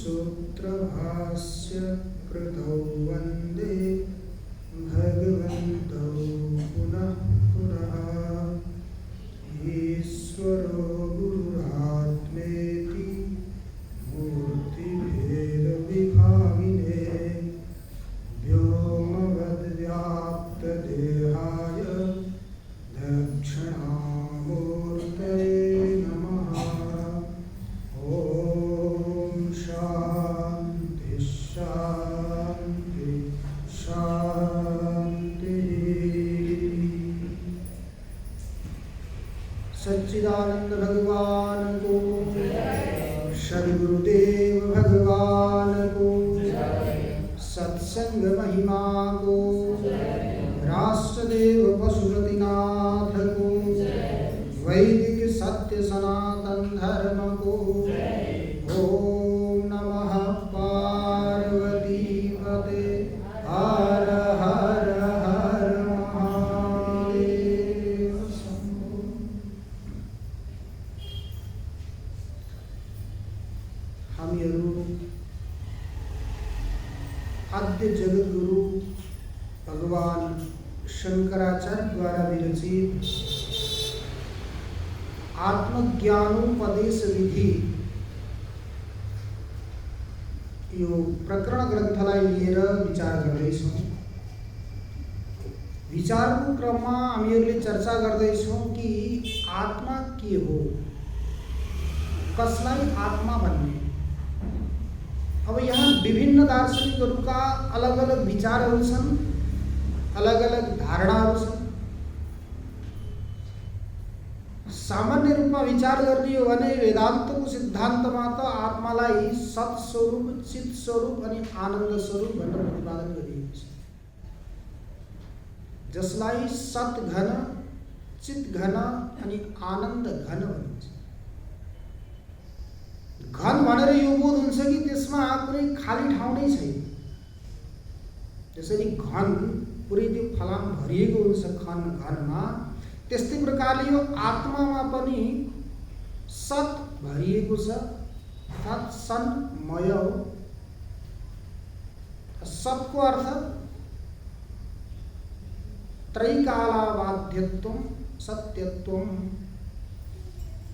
सूत्रभाष्य कृतौ वन्दे भगवन्तौ पुनः पुनः। ईश्वरो गुरुरात्मेति मूर्तिभेदविभागिने व्योमवद्व्याप्तदेहाय दक्षिणामूर्तये नमः। ॐ शान्ति शान्ति शान्तिः। सच्चिदानंद भगवान को, सद्गुरुदेव भगवान को, सत्संग महिमा को, राष्ट्रदेव पशुपतिनाथ को, वैदिक सत्य सनातन धर्म को। ओम नमः पार्वती पते हर हर हर महादेव। हामीहरू आद्य जगद्गुरु भगवान शंकराचार्य द्वारा विरचित आत्मज्ञानोपदेश विधि यो प्रकरण ग्रन्थलाई लिएर विचार गर्दैछौँ। विचारको क्रममा हामीहरूले चर्चा गर्दैछौँ कि आत्मा के हो, कसलाई आत्मा भन्ने। अब यहाँ विभिन्न दार्शनिकहरूका अलग अलग विचारहरू छन्, अलग अलग धारणाहरू छन्। सामान्य रूपमा विचार गर्ने हो भने वेदान्तको सिद्धान्तमा त आत्मालाई सत स्वरूप, चित स्वरूप अनि आनन्द स्वरूप भनेर प्रतिपादन गरिएको छ, जसलाई सत घन, चित घन अनि आनन्द घन भनिन्छ। घन भनेर यो बोध हुन्छ कि त्यसमा कुनै खाली ठाउँ नै छैन। जसरी घन पुरै त्यो फलाम भरिएको हुन्छ खन घनमा, त्यस्तै प्रकारले यो आत्मामा पनि सत भरिएको छ, अर्थात् सन्मय हो। सतको अर्थ त्रैकालाबाध्यत्वम सत्यत्वम,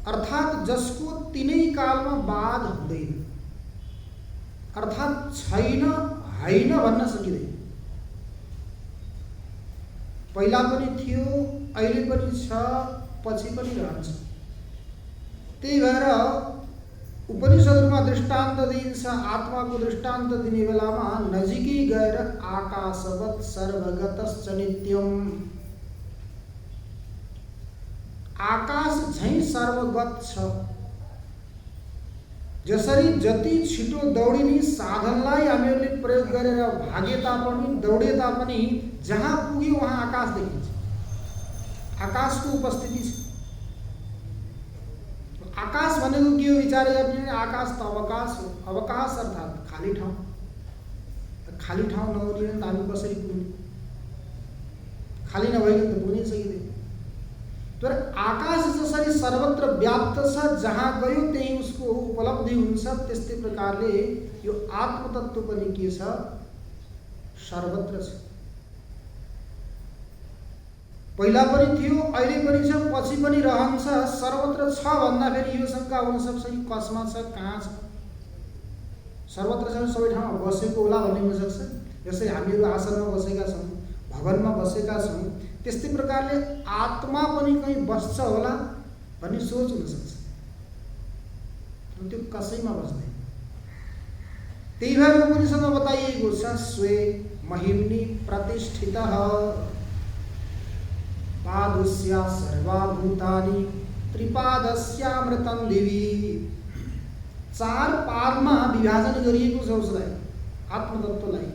अर्थात् जसको तीनै कालमा बाध हुँदैन, अर्थात् छैन होइन भन्न सकिँदैन। पहिला पनि थियो, अहिले पनि छ, पछि पनि रहन्छ। त्यही भएर उपनिषदमा दृष्टान्त दिइन्छ। आत्माको दृष्टान्त दिने बेलामा नजिकै गएर आकाशवत् सर्वगतश्च नित्यम, आकाश झैं सर्वगत छ। जसरी जति छिटो दौडिने साधनलाई हामीहरूले प्रयोग गरेर भागे तापनि, दौडे तापनि जहाँ पुग्यो वहाँ आकाश देखिन्छ, आकाशको उपस्थिति छ। आकाश भनेको के हो विचार गर्ने? आकाश त अवकाश हो। अवकाश अर्थात् खाली ठाउँ। खाली ठाउँ नहुने भने त हामी कसरी पुग्ने? खाली नभइकन त पुग्नै सकिँदैन। तर आकाश जसरी सर्वत्र व्याप्त छ, जहाँ गयो त्यही उसको उपलब्धि हुन्छ, त्यस्तै प्रकारले यो आत्मतत्व पनि के छ? सर्वत्र छ। पहिला पनि थियो, अहिले पनि छ, पछि पनि रहन्छ। सर्वत्र छ भन्दाखेरि यो शंका हुन सक्छ कि कसमा छ, कहाँ छ? सर्वत्र छ, सबै ठाउँमा बसेको होला भन्ने हुन सक्छ। जसै हामीहरू आसनमा बसेका छौँ, भवनमा बसेका छौँ, त्यस्तै प्रकारले आत्मा पनि कहीँ बस्छ होला भन्ने सोच हुन सक्छ। त्यो कसैमा बस्दैन। त्यही भएर उपनिषदमा बताइएको छ, स्वे महिम्नि प्रतिष्ठितः पादस्या सर्वभूतानि त्रिपादस्यामृतं दिवि। चार पादमा विभाजन गरिएको छ उसलाई, आत्मतत्वलाई।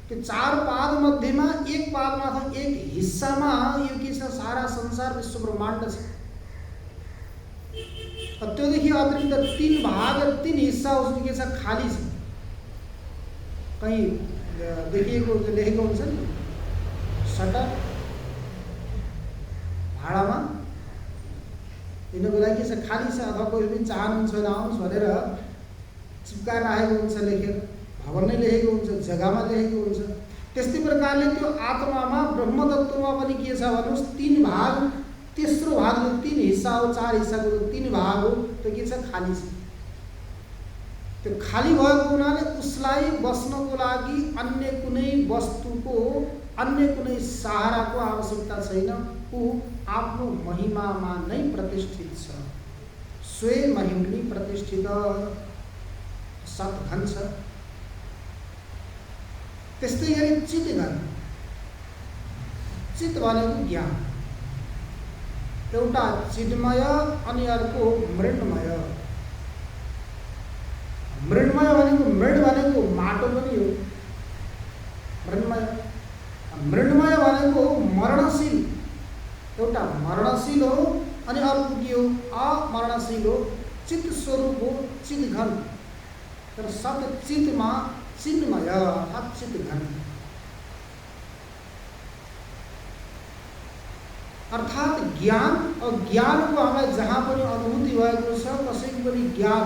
त्यो चार पाद मध्येमा एक पादमा अथवा एक हिस्सामा यो के छ? सारा संसार विश्व ब्रह्माण्ड छ। त्योदेखि अतिरिक्त तीन भाग र तीन हिस्सा उसको के छ? खाली छ। कहीँ देखिएको लेखेको हुन्छ नि, सटर भाडामा हिँड्नको लागि के छ? खाली छ। अथवा कोही पनि चाहनुहुन्छ भने आउनुहोस् भनेर चिपकाएर राखेको हुन्छ, लेखेर भवन नै लेखेको हुन्छ, जग्गामा लेखेको हुन्छ। त्यस्तै प्रकारले त्यो आत्मामा ब्रह्म तत्त्वमा पनि के छ भन्नुहोस्, 3 भाग, तेस्रो भाग जो 3 हिस्सा हो, 4 हिस्साको जो 3 भाग हो, त्यो के छ, खाली छ। त्यो खाली भएको हुनाले उसलाई बस्नको लागि अन्य कुनै वस्तुको, अन्य कुनै सहाराको आवश्यकता छैन। ऊ आफ्नो महिमामा नै प्रतिष्ठित छ, स्वयं महिमनी प्रतिष्ठित सद्घन छ। त्यस्तै गरी चित घन, चित भनेको ज्ञान, एउटा चिन्मय अनि अर्को मृण्मय। मृण्मय भनेको, मृड भनेको माटो पनि हो, मृण्मय। मृण्मय भनेको मरणशील, एउटा मरणशील हो अनि अर्को के हो, अमरणशील हो, चित्त स्वरूप हो, चित घन। तर सत चित्तमा चिन्मय अर्थात् चित घन, अर्थात् ज्ञान। और ज्ञानको हामीलाई जहाँ पनि अनुभूति भएको छ, कसैको पनि ज्ञान,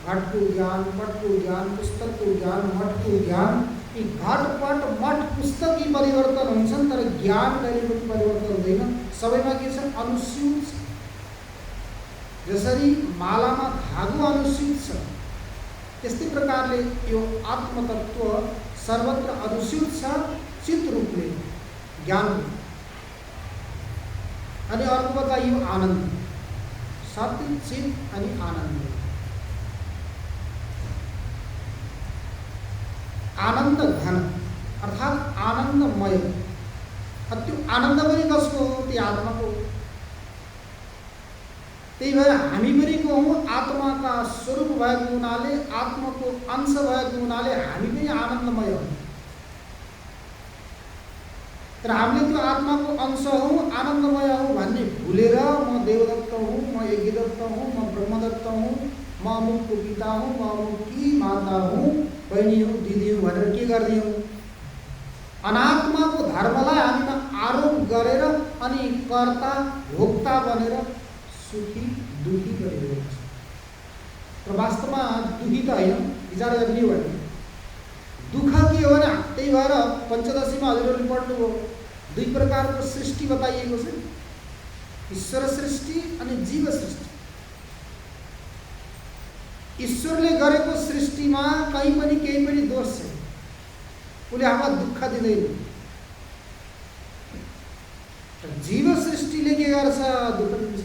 घटको ज्ञान, पटको ज्ञान, पुस्तकको ज्ञान, मठको ज्ञान, यी घट पट मठ पुस्तक यी परिवर्तन हुन्छन्, तर ज्ञान कहिले पनि परिवर्तन हुँदैन। सबैमा के छ, अनुस्यूत छ। जसरी मालामा धागो अनुस्यूत छ, त्यस्तै प्रकारले यो आत्मतत्त्व सर्वत्र अनुस्यूत छ, चित रूपले, ज्ञान। अनि अर्को बताइयो आनन्द, सत्य, चित अनि आनन्द। आनन्द घन अर्थात् आनन्दमय। त्यो आनन्द पनि कसको हो, त्यो आत्माको। त्यही भएर हामी पनि को हौँ, आत्माका स्वरूप भएको हुनाले, आत्माको अंश भएको हुनाले हामी पनि आनन्दमय हौँ। तर हामीले त्यो आत्माको अंश हौँ, आनन्दमय हौँ भन्ने भुलेर म देवदत्त हूँ, म यज्ञदत्त हूँ, म ब्रह्मदत्त हूँ, म अमुकको पिता हूँ, म अमुककी माता हूँ, बहिनी हूँ, दिदी हूँ भनेर के गरिदियौँ, अनात्माको धर्मलाई हामीमा आरोप गरेर अनि कर्ता भोक्ता बनेर सुखी दुखी गरिरहेको छ। र वास्तवमा दुखी त होइन, विचार गर्ने हो भने दुःख के हो भने, त्यही भएर पञ्चदशीमा हजुरहरूले पढ्नुभयो, 2 प्रकारको सृष्टि बताइएको छ, ईश्वर सृष्टि अनि जीव सृष्टि। ईश्वरले गरेको सृष्टिमा कहीँ पनि केही पनि दोष छैन, उसले हामीलाई दुःख दिँदैन। जीव सृष्टिले के गर्छ, दुःख दिन्छ।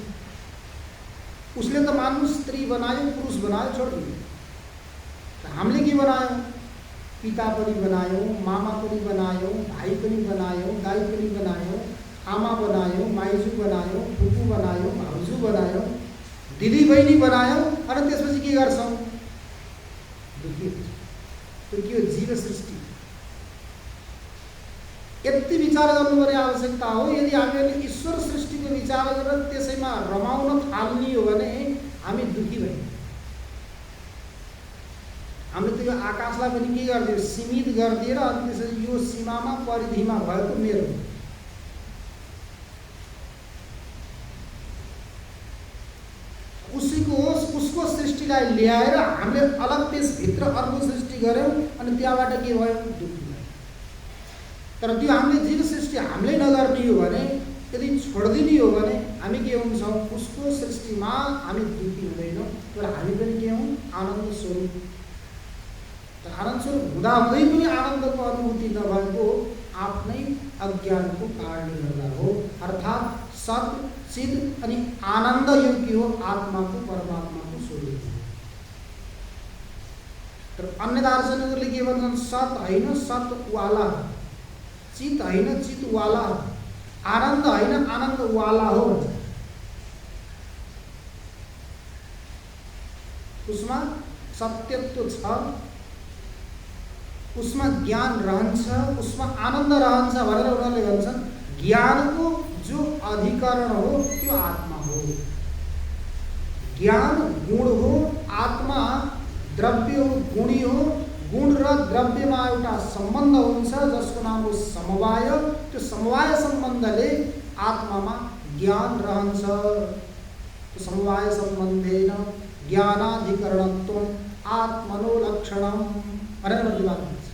उसले त मानिस स्त्री बनायो, पुरुष बनायो, छोडिदियो। हामीले के बनायौँ, पिता पनि बनायौँ, मामा पनि बनायौँ, भाइ पनि बनायौँ, दाइ पनि बनायौँ, आमा बनायौँ, माइजू बनायौँ, फुपू बनायौँ, भाउजू बनायौँ, दिदी बहिनी बनायौँ। अनि त्यसपछि के गर्छौँ, दुखी हुन्छ। त्यो के हो, जीव सृष्टि। यति विचार गर्नुपर्ने आवश्यकता हो। यदि हामीले ईश्वर सृष्टिको विचार गरेर त्यसैमा रमाउन थाल्ने हो भने हामी दुखी भयौँ। हामीले त्यो आकाशलाई पनि के गरिदियो, सीमित गरिदिएर अनि त्यसपछि यो सीमामा परिधिमा भएको मेरो, उसको सृष्टिलाई ल्याएर हामीले अलग त्यसभित्र अर्को सृष्टि गऱ्यौँ अनि त्यहाँबाट के भयो, दुखी भयो। तर त्यो हामीले जीव सृष्टि हामीले नगर्ने हो भने, यदि छोडिदिने हो भने हामी के हुन्छौँ, उसको सृष्टिमा हामी दुखी हुँदैनौँ, तर हामी पनि के हौँ, आनन्द स्वरूप। तर आनन्द स्वरूप हुँदाहुँदै पनि आनन्दको अनुभूति नभएको आफ्नै अज्ञानको कारणले गर्दा हो। अर्थात् सत चित अनि आनन्द यो के हो, आत्माको परमात्माको स्वरूप हो। तर अन्य दार्शनिकहरूले के भन्छन्, सत होइन सतवाला, चित होइन चितवाला, आनन्द होइन आनन्दवाला हो भन्छ। उसमा सत्यत्व छ, उसमा ज्ञान रहन्छ, उसमा आनन्द रहन्छ भनेर उनीहरूले भन्छन्। ज्ञानको जो अधिकरण हो त्यो आत्मा हो। ज्ञान गुण हो, आत्मा द्रव्य हो, गुणी हो। गुण र द्रव्यमा एउटा सम्बन्ध हुन्छ जसको नाम हो समवाय। त्यो समवाय सम्बन्धले आत्मामा ज्ञान रहन्छ। त्यो समवाय सम्बन्धेन ज्ञानाधिकरणत्व, आत्मनो लक्षणम भनेर प्रतिपादन गर्छ।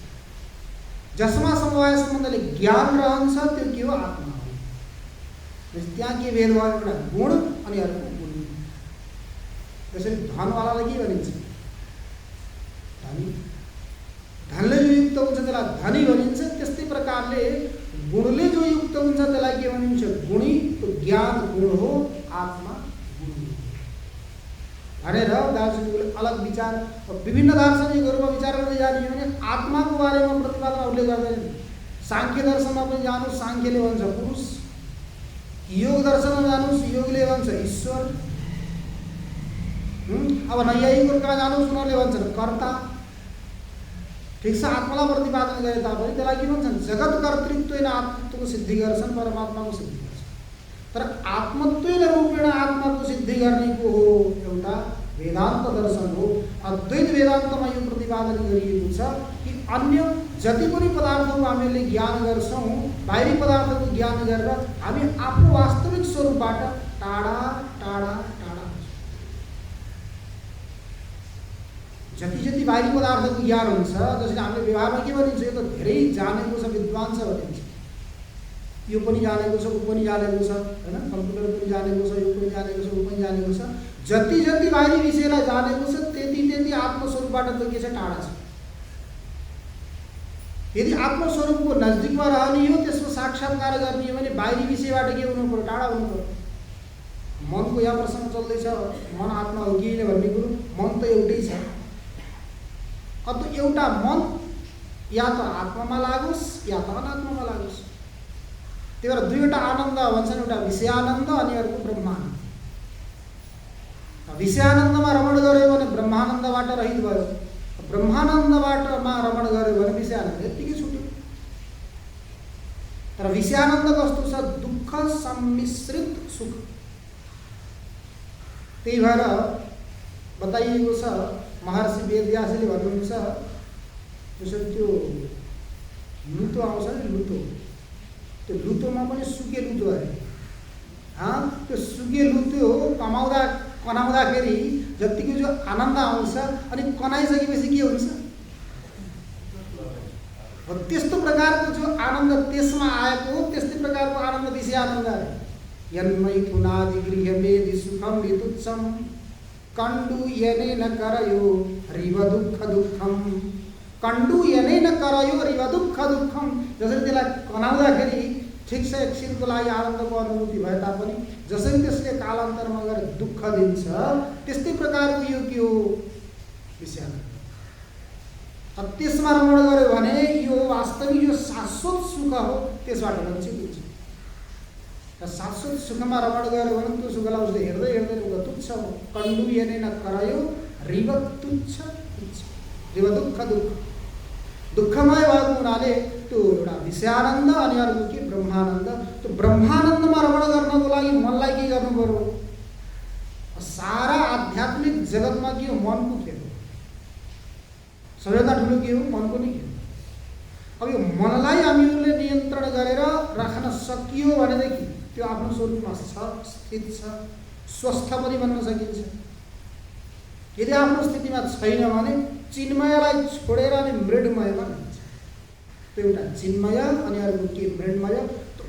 जसमा समवाय सम्बन्धले ज्ञान रहन्छ त्यो के हो? आत्मा हो। त्यहाँ के भेद भयो? एउटा गुण अनि अर्को गुण। त्यसरी धनवालालाई के भनिन्छ? धनी। धनले जो युक्त हुन्छ त्यसलाई धनी भनिन्छ। त्यस्तै प्रकारले गुणले जो युक्त हुन्छ त्यसलाई के भनिन्छ? गुणी। तो ज्ञान गुण हो, आत्मा गुण हो भनेर दार्शनिकहरूले अलग विचार विभिन्न दार्शनिकहरूमा विचार गर्दै जाने हो भने आत्माको बारेमा प्रतिपादन उल्लेख गर्दैनन्। सांख्य दर्शनमा पनि जानुस्, सांख्यले भन्छ पुरुष। योग दर्शनमा जानुस्, योगले भन्छ ईश्वर। अब नैयायिकहरू कहाँ जानुस्, उनीहरूले भन्छन् कर्ता। ठिक छ, आत्मालाई प्रतिपादन गरे तापनि त्यसलाई के भन्छन्? जगत कर्तृत्व आत्मत्वको सिद्धि गर्छन्, परमात्माको सिद्धि गर्छन्। तर आत्मत्वेन रूपेण आत्माको सिद्धि गर्नेको हो एउटा वेदान्त दर्शन हो। अद्वैत वेदान्तमा यो प्रतिपादन गरिएको छ कि अन्य जति पनि पदार्थको हामीले ज्ञान गर्छौँ, बाहिरी पदार्थको ज्ञान गरेर हामी आफ्नो वास्तविक स्वरूपबाट टाढा टाढा टाढा जति जति बाहिरी पदार्थको ज्ञान हुन्छ, जसले हामीले व्यवहारमा के भनिन्छ? यो त धेरै जानेको छ, विद्वान छ भनिन्छ। यो पनि जानेको छ, ऊ पनि जानेको छ, हैन? कम्प्युटर पनि जानेको छ, यो पनि जानेको छ, ऊ पनि जानेको छ। जति जति बाहिरी विषयलाई जानेको छ त्यति त्यति आत्मस्वरूपबाट त के छ? टाढा छ। यदि आत्मस्वरूपको नजिकमा रहने हो, त्यसको साक्षात्कार गर्ने हो भने बाहिरी विषयबाट के हुनु पर्यो? टाढा हुनु पर्यो। मनको यहाँ प्रसङ्ग चल्दैछ, मन आत्मा हो कि भन्ने कुरो, मन त एउटै छ। अब एउटा मन या त आत्मामा लागोस् या त अनात्मामा लागोस्। त्यही भएर दुईवटा आनन्द भन्छन्, एउटा विषयानन्द अनि अर्को ब्रह्मानन्द। विषयानन्दमा रमण गर्यो भने ब्रह्मानन्दबाट रहित भयो, ब्रह्मानन्दबाटमा रमण गर्यो भने विषयानन्द यत्तिकै छुट्यो। तर विषयानन्द कस्तो छ? दुःख सम्मिश्रित सुख। त्यही भएर बताइएको छ, महर्षि वेदव्यासले भन्नुहुन्छ, जसरी त्यो लुतो आउँछ नि, लुतो, त्यो लुतोमा पनि सुके लुतो अरे। त्यो सुके लुतो कनाउँदाखेरि जतिको जो आनन्द आउँछ अनि कनाइसकेपछि के हुन्छ? त्यस्तो प्रकारको जो आनन्द त्यसमा आएको हो, त्यस्तै प्रकारको आनन्द विषयानन्द अरे। यन्मैथुनादि गृहमेदि सुखम वितुच्छम कंडू यनेन करयो रिव दुःख दुःखम। कंडू यनेन करयो रिव दुःख दुःखम। जसरी त्यसलाई कनाउँदाखेरि ठिक छ एकछिनको लागि आनन्दको अनुभूति भए तापनि जसरी त्यसले कालान्तरमा गएर दुःख दिन्छ, त्यस्तै प्रकारको यो के हो? विषयानन्द। अब त्यसमा रमण गर्यो भने यो वास्तविक यो शाश्वत सुख हो, त्यसबाट वञ्चित हुन्छ। र शाश्वत सुखमा रमण गर्यो भने त्यो सुखलाई उसले हेर्दै हेर्दै ऊ तुच्छ हो। कंडू यनेन करयो रिव तुच्छ तुच्छ, रिव दुःख दुःख, दुःखमय भएको हुनाले त्यो एउटा विषयानन्द अनि अर्को के? ब्रह्मानन्द। त्यो ब्रह्मानन्दमा रमण गर्नको लागि मनलाई के गर्नु पर्यो? सारा आध्यात्मिक जगतमा के हो? मनको खेल हो। सबैभन्दा ठुलो के हो? मनको नै खेल। अब यो मनलाई हामीहरूले नियन्त्रण गरेर राख्न सकियो भनेदेखि त्यो आफ्नो स्वरूपमा छ, स्थित छ, स्वस्थ पनि बन्न सकिन्छ। यदि आफ्नो स्थितिमा छैन भने चिन्मयलाई छोडेर अनि मृण्मयमा जान्छ। त्यो एउटा चिन्मय अनि अर्को के? मृण्मय।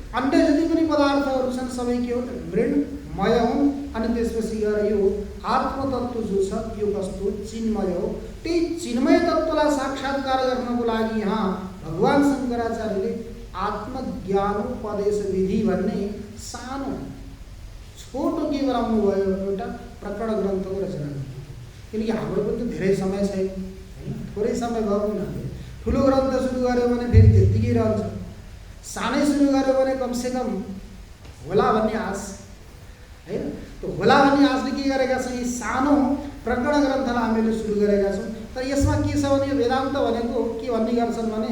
अन्य जति पनि पदार्थहरू छन् सबै के हो? मृण्मय हुन्। अनि त्यसपछि गएर यो आत्मतत्त्व जो छ यो कस्तो? चिन्मय हो। त्यही चिन्मय तत्त्वलाई साक्षात्कार गर्नको लागि यहाँ भगवान शङ्कराचार्यले आत्मज्ञानोपदेश विधि भन्ने सानो छोटो के बनाउनु भयो? एउटा प्रकरण ग्रन्थको रचना गर्नु। किनकि हाम्रो पनि त धेरै समय छैन, थोरै समय भएको हुनाले ठुलो ग्रन्थ सुरु गर्यो भने फेरि त्यत्तिकै रहन्छ। सानै सुरु गर्यो भने कमसेकम होला भन्ने आश हैन। त्यो होला भन्ने आशले के गरेका छौँ? यी सानो प्रकरण ग्रन्थलाई हामीले सुरु गरेका छौँ। तर यसमा के छ भने वेदान्त भनेको के भन्ने गर्छन् भने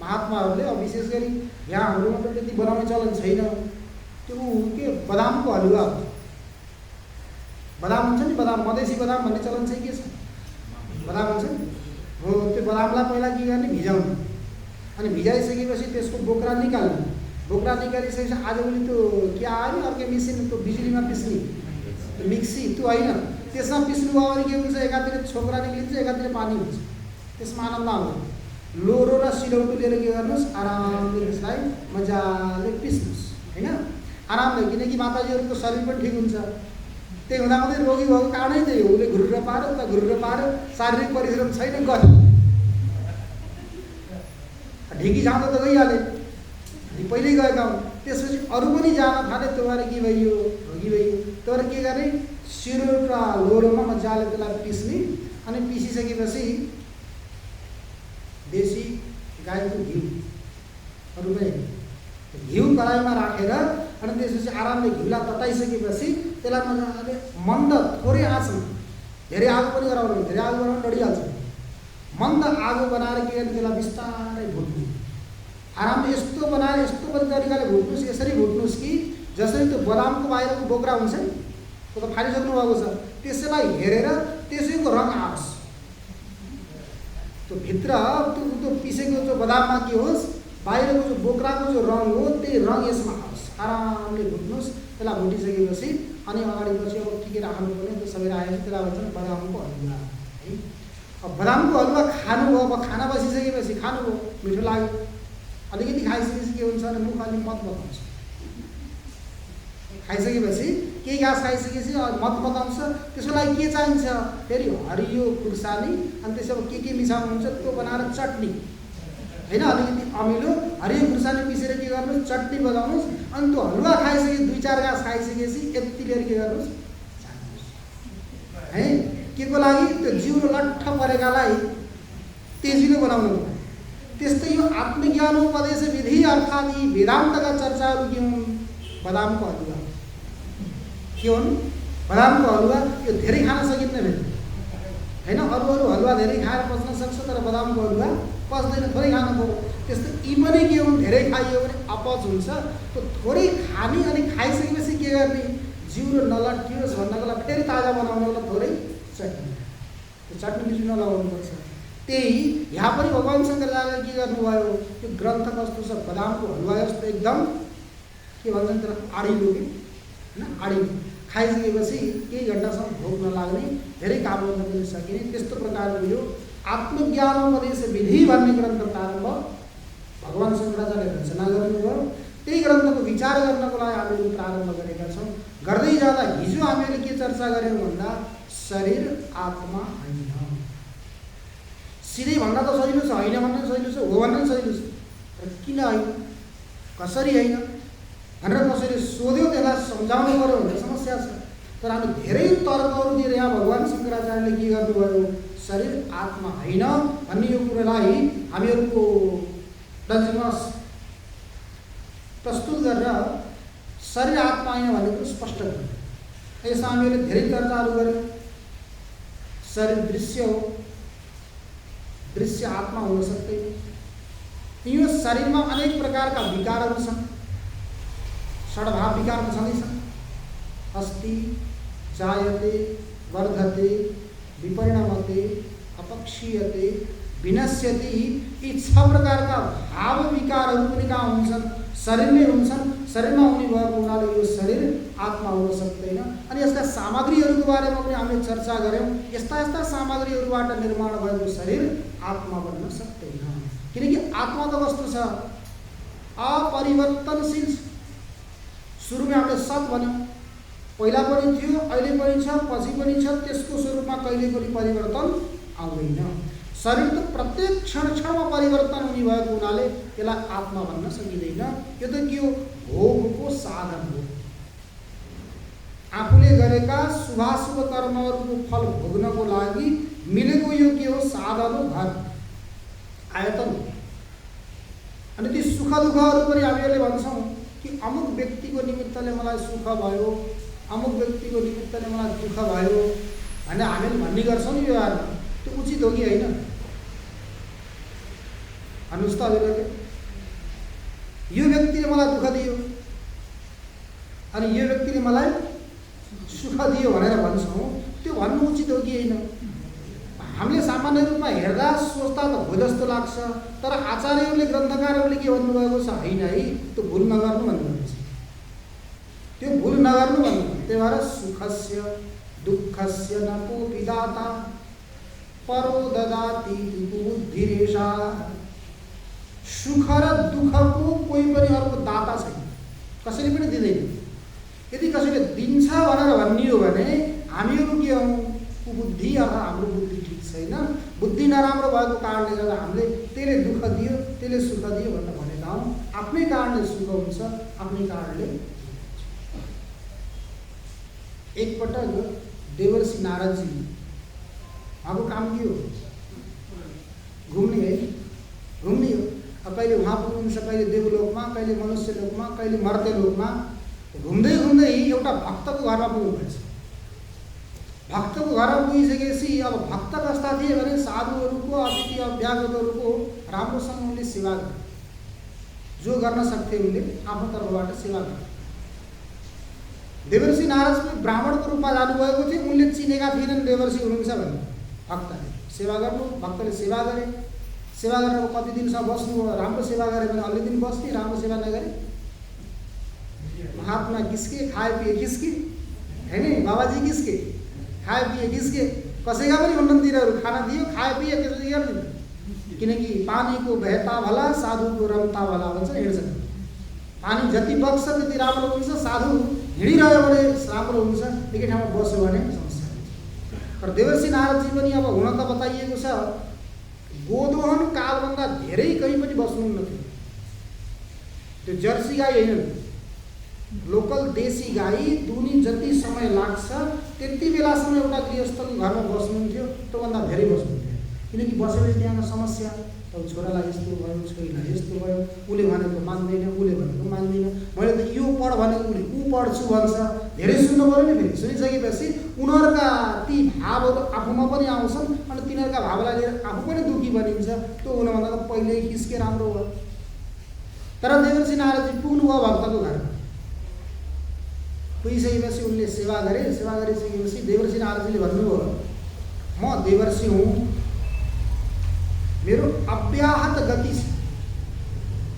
महात्माहरूले, अब विशेष गरी यहाँ हाम्रोमा त त्यति बनाउने चलन छैन। त्यो के बदामको हलुवा हो। बदाम हुन्छ नि, बदाम मधेसी बदाम भन्ने चलन चाहिँ के छ? बदाम हुन्छ नि हो, त्यो बदामलाई पहिला के गर्ने? भिजाउनु। अनि भिजाइसकेपछि त्यसको बोक्रा निकाल्नु। बोक्रा निकालिसकेपछि आजभोलि त्यो के आयो नि अर्कै मेसिन, त्यो बिजुलीमा पिस्ने त्यो मिक्सी, त्यो होइन, त्यसमा पिस्नुभयो भने के हुन्छ, एकातिर छोक्रा निक्लिन्छ, एकातिर पानी हुन्छ, त्यसमा आनन्द आउँदैन। लोरो र सिलौटो लिएर के गर्नुहोस्, आरामले त्यसलाई मजाले पिस्नुहोस् होइन, आरामले, किनकि माताजीहरूको शरीर पनि ठिक हुन्छ। त्यही हुँदाहुँदै रोगी भएको कारणै त्यही हो, उसले घुर्र पार्यो, उता घुर्र पार्यो, शारीरिक परिश्रम छैन, गयो ढिकी जाँदा त गइहाले, पहिल्यै गएका हुन्। त्यसपछि अरू पनि जान थाले, त्यो भएर के भइयो, रोगी भइयो। त्यो भएर के गर्ने, सिलौट र लोरोमा मजाले त्यसलाई पिस्ने, अनि पिसिसकेपछि देशी गाईको घिउ घिउ कराईमा राखेर अनि त्यसपछि आरामले घिउलाई तताइसकेपछि त्यसलाई मजाले मन्द थोरै आँचमा, धेरै आगो पनि गराउनु, धेरै आगो गराउनु डढिहाल्छ, मन्द आगो बनाएर के गर्ने, त्यसलाई बिस्तारै भुट्नु, आरामले यस्तो बनाएर यस्तो पनि तरिकाले भुट्नुहोस्, यसरी भुट्नुहोस् कि जसरी त्यो बदामको बाहिरको बोक्रा हुन्छ नि, त्यो त फालिसक्नु भएको छ, त्यसैलाई हेरेर त्यसैको रङ आओस्, त्यो भित्र त्यो पिसेको जो बदाममा के होस्, बाहिरको जो बोक्राको जो रङ हो त्यही रङ यसमा आओस्, आरामले भुट्नुहोस्। त्यसलाई भुटिसकेपछि अनि अगाडि पछि अब के राख्नुपर्ने त्यो सबै राखेपछि त्यसलाई भन्छन् बदामको हलुवा है। अब बदामको हलुवा खानुभयो, अब खाना बसिसकेपछि खानुभयो, मिठो लाग्यो, अलिकति खाइसकेपछि के हुन्छ भने मुख अलिक मतमताउँछ, खाइसकेपछि केही घाँस खाइसकेपछि मतमताउँछ, त्यसको लागि के चाहिन्छ, फेरि हरियो खुर्सानी, अनि त्यसमा के मिसाउनुहुन्छ त्यो बनाएर चटनी होइन, अलिकति अमिलो हरियो खुर्सानी पिसेर के गर्नुहोस्, चटनी बनाउनुहोस्, अनि त्यो हलुवा खाइसके 2-4 घाँस खाइसकेपछि यति लिएर के गर्नुहोस्, है के को लागि, त्यो जिउरो लट्ठ परेकालाई तेजिलो बनाउनु। त्यस्तै यो आत्मज्ञानोपदेश विधि अर्थात् यी वेदान्तका चर्चाहरू के हुन्, बदामको हलुवा के हुन्, बदामको हलुवा। यो धेरै खान सकिन्न फेरि होइन, अरू हलुवा धेरै खाएर पच्न सक्छ, तर बदामको हलुवा पच्दैन, थोरै खानु पर्यो। त्यस्तै यी पनि के हुन्, धेरै खाइयो भने अपच हुन्छ, त्यो थोरै खाने अनि खाइसकेपछि के गर्ने, जिउरो नलट्टियोस् भन्नको लागि फेरि ताजा बनाउनको लागि थोरै चटनी, त्यो चटनी बिचमा लगाउनुपर्छ। त्यही यहाँ पनि भगवान् शङ्कराचार्यले के गर्नुभयो, त्यो ग्रन्थ कस्तो छ, बदामको हलुवा जस्तो एकदम के भन्छन् त्यसलाई आडिलो कि होइन, आडिलो खाइसकेपछि केही घन्टासम्म भोक नलाग्ने, धेरै काम गर्न पनि सकिने, त्यस्तो प्रकारको यो आत्मज्ञानोपदेश विधि भन्ने ग्रन्थ प्रारम्भ भगवान् शङ्कराचार्यले रचना गर्नुभयो। त्यही ग्रन्थको विचार गर्नको लागि हामीले प्रारम्भ गरेका छौँ। गर्दै जाँदा हिजो हामीले के चर्चा गऱ्यौँ भन्दा शरीर आत्मा होइन, सिधै भन्दा त सजिलो छ, होइन भन्न सजिलो छ, हो भन्न सजिलो छ, तर किन होइन, कसरी होइन भनेर कसैले सोध्यो, त्यसलाई सम्झाउनु पर्यो भने समस्या छ। तर हामी धेरै तर्कहरू दिएर यहाँ भगवान् शङ्कराचार्यले के गर्नुभयो, शरीर आत्मा होइन भन्ने यो कुरालाई हामीहरूको दर्शनमा प्रस्तुत गरेर शरीर आत्मा होइन भन्ने कुरो स्पष्ट गर्यो। यसमा हामीले धेरै चर्चाहरू गऱ्यौँ। शरीर दृश्य हो, दृश्य आत्मा हुन सक्दैन। यो शरीरमा अनेक प्रकारका विकारहरू छन्, षड्भाव विकार त छँदै छन्, अस्ति, जायते, वर्धते, विपरिणमते, अपक्षीयते, विनश्यति, यी 6 प्रकारका भाव विकारहरू पनि कहाँ हुन्छन्, शरीरमै हुन्छन्। शरीरमा हुने भएको हुनाले यो शरीर आत्मा हुन सक्दैन। अनि यसका सामग्रीहरूको बारेमा पनि हामीले चर्चा गऱ्यौँ। यस्ता यस्ता सामग्रीहरूबाट निर्माण भएको शरीर आत्मा बन्न सक्दैन, किनकि आत्मा त कस्तो छ, अपरिवर्तनशील। सुरुमा हामीले सत भन्यौँ, पहिला पनि थियो, अहिले पनि छ, पछि पनि छ, त्यसको स्वरूपमा कहिले पनि परिवर्तन आउँदैन। शरीर त प्रत्येक क्षण क्षणमा परिवर्तन हुने भएको हुनाले यसलाई आत्मा भन्न सकिँदैन। यो त के हो, भोगको साधन हो। आफूले गरेका शुभाशुभ कर्महरूको फल भोग्नको लागि मिलेको यो के हो, साधन हो, घर, आयतन। अनि ती सुख दुःखहरू पनि हामीहरूले भन्छौँ कि अमुक व्यक्तिको निमित्तले मलाई सुख भयो, अमुक व्यक्तिको निमित्तले मलाई दुःख भयो भनेर हामीले भन्ने गर्छौँ नि व्यवहारमा। त्यो उचित हो कि होइन, भन्नुहोस् त हजुरहरूले। यो व्यक्तिले मलाई दुःख दियो अनि यो व्यक्तिले मलाई सुख दियो भनेर भन्छौँ, त्यो भन्नु उचित हो कि होइन? हामीले सामान्य रूपमा हेर्दा सोच्दा त हो जस्तो लाग्छ, तर आचार्यहरूले ग्रन्थकारहरूले के भन्नुभएको छ, होइन है, त्यो भुल नगर्नु भन्नुभएको छ, त्यो भुल नगर्नु भन्नु। त्यही भएर सुखस्य दुःखस्य न कोऽपि दाता परो ददाति बुद्धिरेषा। सुख र दुःखको कोही पनि अर्को दाता छैन, कसैले पनि दिँदैन। यदि कसैले दिन्छ भनेर भनियो भने हामीहरू के हौँ? कुबुद्धि, अथवा हाम्रो बुद्धि ठिक छैन, बुद्धि नराम्रो भएको कारणले गर्दा हामीले त्यसले दुःख दियो, त्यसले सुख दियो भनेर भनेका हौँ। आफ्नै कारणले सुख हुन्छ, आफ्नै कारणले। एकपटक देवर्षि नारदजी उहाँको काम के हो? घुम्ने है, घुम्ने हो। अब कहिले उहाँ पुग्नुहुन्छ, कहिले देवलोकमा, कहिले मनुष्य लोकमा, कहिले मर्त्य लोकमा। घुम्दै घुम्दै एउटा भक्तको घरमा पुग्नुभएछ। भक्तको घरमा पुगिसकेपछि अब भक्त कस्ता थिए भने साधुहरूको, अतिथि अभ्यागतहरूको राम्रोसँग उनले सेवा गरे। जो गर्न सक्थे उनले आफ्नो तर्फबाट सेवा गरे। देवर्षि नारद पनि ब्राह्मणको रूपमा जानुभएको थियो। उनले चिनेका थिएनन् देवर्षि हुनुहुन्छ भने। भक्तले सेवा गर्नु, भक्तले सेवा गरे। सेवा गरेर कति दिनसम्म बस्नु? राम्रो सेवा गरे भने अलि दिन बस्ने, राम्रो सेवा नगरे महात्मा किसके, खाए पिए किसके, हैन? बाबाजी किसके, खाए पिए किसके? कसैका पनि हुन्न तिनीहरू। खाना दियो, खाए पिए, त्यसपछि गर्दैन। किनकि पानीको बहता भला, साधुको रमता भला भन्छ, हिँड्छ। पानी जति बग्छ त्यति राम्रो हुन्छ। साधु हिँडिरह्यो भने राम्रो हुन्छ, एकै ठाउँमा बस्यो भने समस्या हुन्छ। तर देवर्षि नारदजी पनि अब हुन त बताइएको छ, गोदोहन कालभन्दा धेरै कहीँ पनि बस्नुहुन्न थियो। त्यो जर्सी गाई होइन, लोकल देशी गाई दुनी जति समय लाग्छ त्यति बेलासम्म एउटा गृहस्थको घरमा बस्नुहुन्थ्यो, त्योभन्दा धेरै बस्नुहुन्थ्यो। किनकि बसेपछि त्यहाँ समस्या, अब छोरालाई यस्तो भयो, छोरीलाई यस्तो भयो, उसले भनेको मान्दैन, उसले भनेको मान्दैन, मैले त यो पढ भनेको उसले ऊ पढ्छु भन्छ। धेरै सुन्नु पऱ्यो नि। फेरि सुनिसकेपछि उनीहरूका ती भावहरू आफूमा पनि आउँछन् अनि तिनीहरूका भावलाई लिएर आफू पनि दुःखी बनिन्छ। त्यो हुनभन्दा त पहिल्यै खिस्के राम्रो भयो। तर देवर्षि नारदजी पुग्नुभयो भक्तको घरमा। पुगिसकेपछि उनले सेवा गरे। सेवा गरिसकेपछि देवर्षि नारदजीले भन्नुभयो, म देवर्षि हुँ, मेरो अव्याहत गति छ,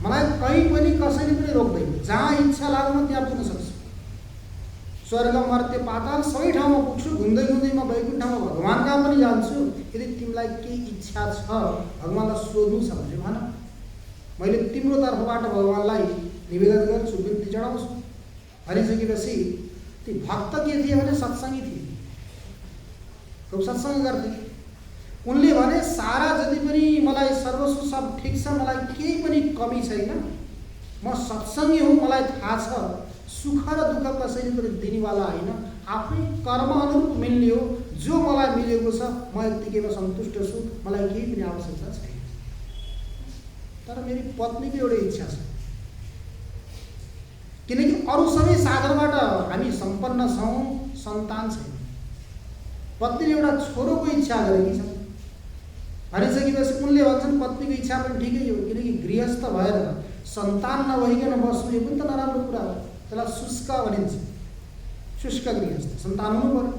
मलाई कहीँ पनि कसैले पनि रोक्दैन। जहाँ इच्छा लाग्नु त्यहाँ पुग्न सक्छु। स्वर्ग, मर्त्य, पाताल सबै ठाउँमा पुग्छु। घुम्दै घुम्दै म वैकुण्ठमा भगवान्का पनि जान्छु। यदि तिमीलाई केही इच्छा छ, भगवान्लाई सोध्नु छ भने भन, मैले तिम्रो तर्फबाट भगवान्लाई निवेदन गर्छु, बिन्ती चढाउँछु। भनिसकेपछि ती भक्त के थिए भने सत्सङ्गी थिए, खूब सत्सङ्ग गर्थे। उनले भने सारा जति पनि मलाई सर्वस्व सब ठिक छ, मलाई केही पनि कमी छैन, म सत्सङ्गी हुँ, मलाई थाहा छ सुख र दुःख कसैले पनि दिनेवाला होइन, आफ्नै कर्म अनुरूप मिल्ने हो। जो मलाई मिलेको छ म यत्तिकैमा सन्तुष्ट छु, मलाई केही पनि आवश्यकता छैन। तर मेरी पत्नीको एउटा इच्छा छ, किनकि अरू सबै साधनबाट हामी सम्पन्न छौँ, सन्तान छैन। पत्नीले एउटा छोरोको इच्छा गरेकी छ। भनिसकेपछि उनले भन्छन् पत्नीको इच्छा पनि ठिकै हो, किनकि गृहस्थ भएर सन्तान नभइकन बस्नु यो पनि त नराम्रो कुरा हो। त्यसलाई शुष्क भनिन्छ, शुष्क गृहस्थ। सन्तान हुनु पर्यो।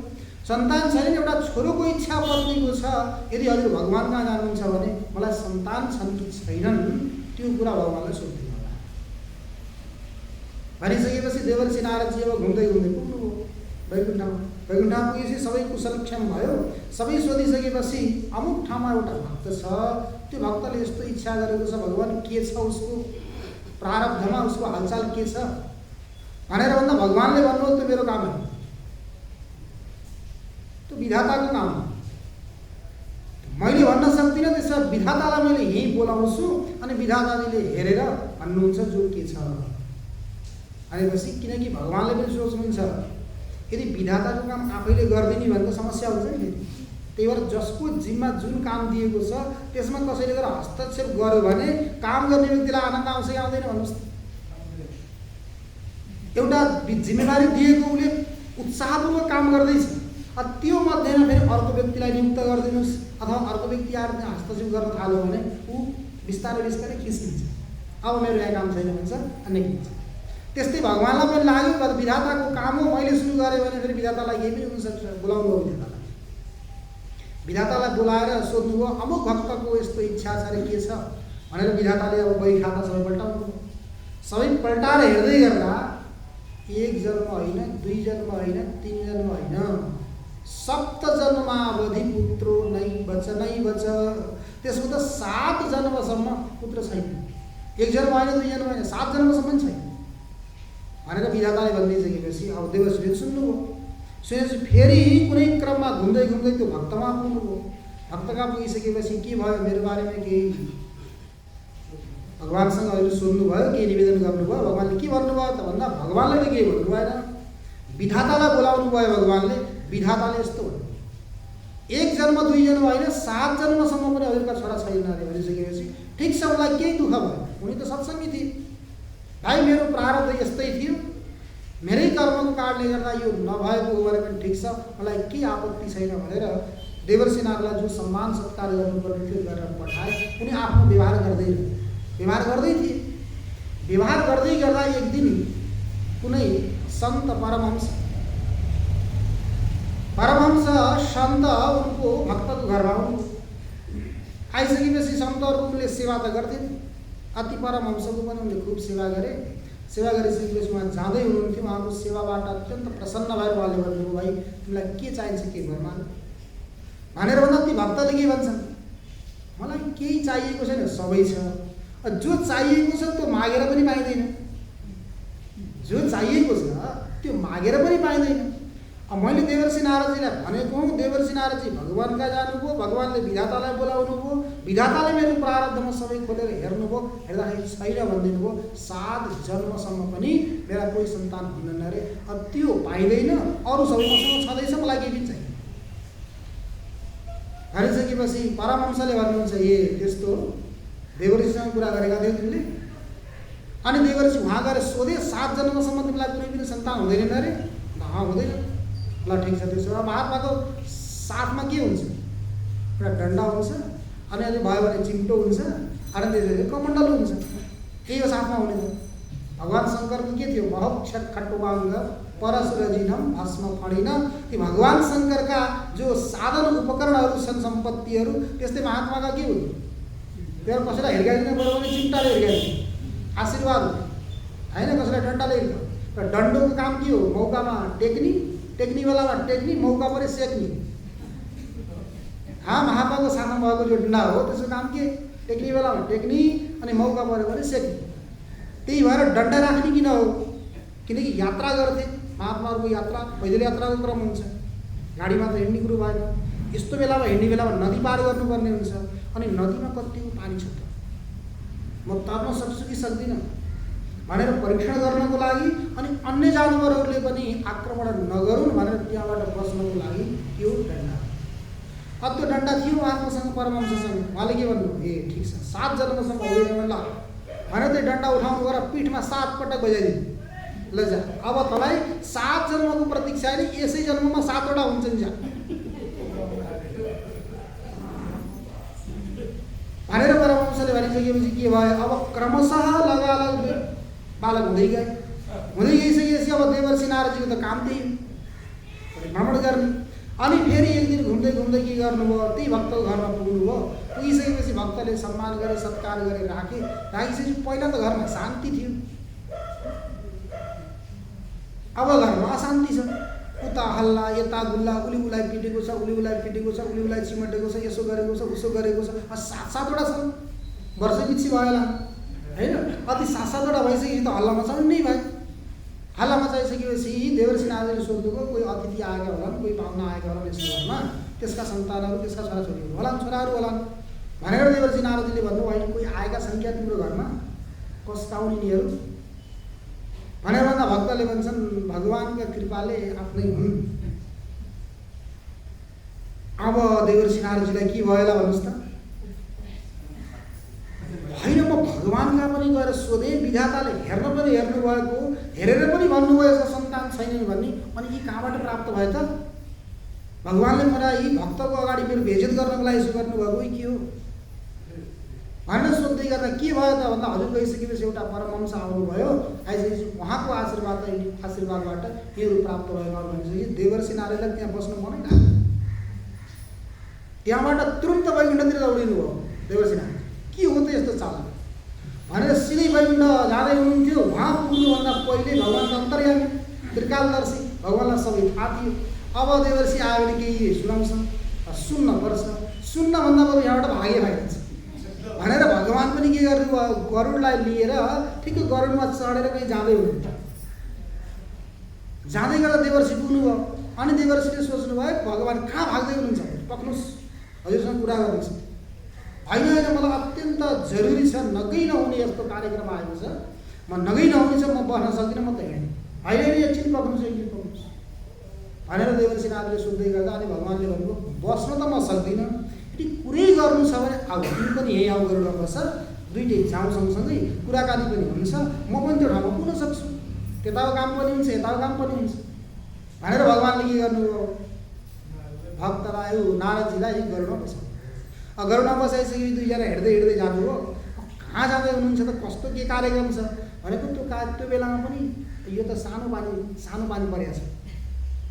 सन्तान छैन, एउटा छोरोको इच्छा पत्नीको छ। यदि हजुर भगवान कहाँ जानुहुन्छ भने मलाई सन्तान छन् कि छैनन् त्यो कुरा भगवानलाई सोध्दिनु होला। भनिसकेपछि देवर्षि नारदजी अब घुम्दै घुम्दै पुग्नुभयो वैकुण्ठमा। वैकुण्ठमा पुगेपछि सबै कुशलक्षम भयो। सबै सोधिसकेपछि अमुक ठाउँमा एउटा भक्त छ, त्यो भक्तले यस्तो इच्छा गरेको छ, भगवान के छ उसको प्रारब्धमा, उसको हालचाल के छ भनेर भन्दा भगवानले भन्नु त्यो मेरो काम हो, त्यो विधाताको काम हो। मैले भन्न सक्दिनँ, त्यसमा विधातालाई मैले यहीँ बोलाउँछु अनि विधाताले हेरेर भन्नुहुन्छ जो के छ भनेपछि। किनकि भगवानले पनि सोच्नुहुन्छ यदि विधाताको काम आफैले गरिदिने भने त समस्या हुन्छ नि। त्यही भएर जसको जिम्मा जुन काम दिएको छ त्यसमा कसैले गएर हस्तक्षेप गर्यो भने काम गर्ने व्यक्तिलाई आनन्द आउँछ कि आउँदैन भन्नुहोस् त। एउटा जिम्मेवारी दिएको उसले उत्साहपूर्वक काम गर्दैछ, त्यो मध्येमा फेरि अर्को व्यक्तिलाई नियुक्त गरिदिनुहोस् अथवा अर्को व्यक्ति आएर हस्तक्षेप गर्न थाल्यो भने ऊ बिस्तारै बिस्तारै खिस्किन्छ, अब मेरो यहाँ काम छैन भन्छ अनि खिच्छ। त्यस्तै भगवानलाई पनि लाग्यो विधाताको काम हो, मैले सुरु गरेँ भने फेरि विधातालाई यही पनि हुनसक्छ। बोलाउनु हो विधातालाई बोलाएर सोध्नुभयो अमुक भक्तको यस्तो इच्छा छ अरे के छ भनेर। विधाताले अब बही खाता सबै पल्टाउनु। सबै पल्टाएर हेर्दै गर्दा एक जन्म होइन, दुई जन्म होइन, तीन जन्म होइन, सप्त जन्मावधि पुत्रो नैवच नैवच। त्यसको त 7 जन्मसम्म पुत्र छैन। 1 जन्म होइन, 2 जन्म होइन, 7 जन्मसम्म छैन भनेर विधाताले भनिदिइसकेपछि अब देवर्षिले सुन्नुभयो। सुनेपछि फेरि कुनै क्रममा घुम्दै घुम्दै त्यो भक्तमा पुग्नुभयो। भक्तमा पुगिसकेपछि के भयो, मेरो बारेमा केही भगवानसँग अहिले सोध्नुभयो, केही निवेदन गर्नुभयो। भगवानले के भन्नुभयो त भन्दा भगवानले त केही भन्नु भएन, विधातालाई बोलाउनु भयो भगवानले। विधाताले यस्तो भन्यो, 1 जन्म 2 जन्म होइन, 7 जन्मसम्म पनि हजुरका छोरा छैन अरे भनिसकेपछि ठिक छ, उनलाई केही दुःख भयो। उनी त सत्सङ्गी थिए, भाइ मेरो प्रारब्ध यस्तै थियो, मेरै कर्मको कारणले गर्दा यो नभएको हो भने पनि ठिक छ, मलाई के आपत्ति छैन भनेर देवर्षि नारदलाई जो सम्मान सत्कार गर्नुपर्ने थियो गरेर पठाए। उनी आफ्नो व्यवहार गर्दै थिए। व्यवहार गर्दै गर्दा एक दिन कुनै सन्त परमहंस सन्त उनको भक्तको घरमा आइसकेपछि सन्तहरूको उनले सेवा त गर्थे, अति परमहंसको पनि उनले खुब सेवा गरे। सेवा गरिसकेपछि उहाँ जाँदै हुनुहुन्थ्यो। उहाँको सेवाबाट अत्यन्त प्रसन्न भएर उहाँले भन्नुभयो, भाइ तिमीलाई के चाहिन्छ के घरमा भनेर भन्दा ती भक्तले के भन्छन्, मलाई केही चाहिएको छैन, सबै छ। जो चाहिएको छ त्यो मागेर पनि पाइँदैन, जो चाहिएको छ त्यो मागेर पनि पाइँदैन। अब मैले देवर्षि नारदजीलाई भनेको हूँ, देवर्षि नारदजी भगवान कहाँ जानुभयो, भगवानले विधातालाई बोलाउनु भयो, विधाताले मेरो प्रारब्धमा सबै खोलेर हेर्नुभयो, हेर्दाखेरि छैन भनिदिनु भयो। 7 जन्मसम्म पनि मेरा कोही सन्तान हुँदैन अरे। अब त्यो पाइँदैन, अरू सबै मसँग छँदैछ, मलाई केही पनि छैन भनिसकेपछि परमहंसले भन्नुहुन्छ, ए त्यस्तो देवर्षिसँग कुरा गरेका थियौ तिमीले? अनि देवर्षि उहाँ गएर सोधे, 7 जन्मसम्म तिमीलाई कुनै पनि सन्तान हुँदैन अरे? हुँदैन। ल ठिक छ, त्यसो भए महात्माको साथमा के हुन्छ? एउटा डन्डा हुन्छ, अनि अलि भयो भने चिम्टो हुन्छ, अनि त्यसपछि कमण्डल हुन्छ। त्यही हो साथमा हुने त। भगवान शङ्करको के थियो? महक्षर खट्टुवाङ्ग परशुरजिनम भस्म फणिन। ती भगवान शङ्करका जो साधन उपकरणहरू छन्, सम्पत्तिहरू, त्यस्तै महात्माका के हुन्? त्यो कसैलाई हिर्काइदिनु पर्यो भने चिम्टाले हिर्काइदिनु, आशीर्वाद होइन, कसैलाई डन्डाले हिर्काउ। र डन्डोको काम के हो? मौकामा टेक्नी बेलामा टेक्नी, मौका परे सेक्नी। महात्माको साथमा भएको जो डन्डा हो त्यसको काम के? टेक्नी बेलामा टेक्नी, अनि मौका पऱ्यो भने सेक्नी। त्यही भएर डन्डा राख्ने किन हो? किनकि यात्रा गर्थे महात्माहरूको, यात्रा पैदल यात्राको क्रम हुन्छ, गाडीमा त हिँड्ने कुरो भएन। यस्तो बेलामा हिँड्ने बेलामा नदी पार गर्नुपर्ने हुन्छ, अनि नदीमा कतिको पानी छ त, म तर्न सक्छु कि सक्दिनँ भनेर परीक्षण गर्नको लागि, अनि अन्य जानवरहरूले पनि आक्रमण नगरून् भनेर त्यहाँबाट बस्नको लागि यो डन्डा। अब त्यो डन्डा थियो आत्मसँग, परमहंससँग। उहाँले के भन्नु, ए ठिक छ, 7 जन्मसम्म हुँदैन ल भनेर त्यो डन्डा उठाउनु गएर पिठमा 7 पटक बजाइदिनु। ल जा, अब तपाईँ 7 जन्मको प्रतीक्षा होइन, यसै जन्ममा 7 वटा हुन्छन् जा भनेर परमहंसले भनिसकेपछि के भयो? अब क्रमशः लगालग बालक हुँदै गइसकेपछि अब देवर्षि नारदजीको त काम त्यही भ्रमण गर्ने। अनि फेरि एक दिन घुम्दै घुम्दै के गर्नुभयो? त्यही भक्तको घरमा पुग्नुभयो। पुगिसकेपछि भक्तले सम्मान गरे, सत्कार गरे, राखिसकेपछि पहिला त घरमा शान्ति थियो, अब घरमा अशान्ति छ। उता हल्ला, यता गुल्ला, उसलाई पिटेको छ, उसलाई चिमटेको छ, यसो गरेको छ, उसो गरेको छ। 7-7 वटा छन्, वर्ष पछि भयो होला होइन? अति 7-7 वटा भइसकेपछि त हल्ला मचाउनु नै भयो। हल्ला मचाइसकेपछि देवर्षि नारदले सोध्नुभयो, कोही अतिथि आएका होलान्, कोही पाहुना आएका होलान् यस घरमा, त्यसका सन्तानहरू, त्यसका छोराछोरीहरू होलान्, छोराहरू होलान् भनेर देवर्षि नारदले भन्नु, होइन कोही आएका छन् क्या तिम्रो घरमा, कसका हुन् यिनीहरू भनेर भन्दा भक्तले भन्छन्, भगवानका कृपाले आफ्नै हुन्। अब देवर्षि नारदजीलाई के भयो होला भन्नुहोस् त? होइन, म भगवानका पनि गएर सोधेँ, विधाताले हेर्न पनि हेर्नुभएको, हेरेर पनि भन्नुभयो यसको सन्तान छैनन् भन्ने, अनि यी कहाँबाट प्राप्त भयो त? भगवानले मलाई यी भक्तको अगाडि मेरो बेइज्जत गर्नको लागि यसो गर्नुभएको के हो भनेर सोध्दै गर्दा के भयो त भन्दा हजुर गइसकेपछि एउटा परमहंस आउनुभयो। आइसकेपछि उहाँको आशीर्वादबाट योहरू प्राप्त भयो भनेपछि देवर्षि नारदलाई त्यहाँ बस्नु मनै लाग्यो। त्यहाँबाट तुरुन्त वैकुण्ठतिर दौडिनु भयो देवर्षि नारद। के हो त यस्तो चाल भनेर सिधै वैकुण्ठ जाँदै हुनुहुन्थ्यो। उहाँ पुग्नुभन्दा पहिले भगवानको अन्तर्यामी त्रिकालदर्शी भगवानलाई सबै थाहा थियो। अब देवर्षि आयो भने केही सुनाउँछ, सुन्न पर्छ, सुन्नभन्दा बरु यहाँबाट भागे भइहाल्छ भनेर भगवान् पनि के गर्नुभयो, गरुडलाई लिएर ठिकै गरुडमा चढेर कहीँ जाँदै हुनुहुन्छ। जाँदै गर्दा देवर्षि पुग्नुभयो। अनि देवर्षिले सोच्नुभयो भगवान् कहाँ भाग्दै हुनुहुन्छ, पक्नुहोस् हजुरसँग कुरा गर्दैछ। होइन होइन, मलाई अत्यन्त जरुरी छ, नगई नहुने यस्तो कार्यक्रम आएको छ, म नगई नहुने छ, म बस्न सक्दिनँ, म त हिँड्ने। होइन होइन, एकछिन पक्नुहोस्, एकछिन पक्नुहोस् भनेर देवर्षि नारदले सोध्दै गर्दा अनि भगवान्ले भन्नुभयो बस्न त म सक्दिनँ, यदि कुरै गर्नु छ भने आऊ, तिमी पनि यहीँ आऊ, गरुडमा बस, दुइटै जाउँ सँगसँगै, कुराकानी पनि हुन्छ, म पनि त्यो ठाउँमा पुग्न सक्छु, त्यताको काम पनि हुन्छ यताको काम पनि हुन्छ भनेर भगवान्ले के गर्नुभयो, भक्तलाई नारदजीलाई गरुडमा बसाउनु। गरुडमा बसाइसकेपछि दुईजना हिँड्दै हिँड्दै जानुभयो। कहाँ जाँदै हुनुहुन्छ त, कस्तो के कार्यक्रम छ भनेको त्यो बेलामा पनि यो त सानो पानी परेको छ।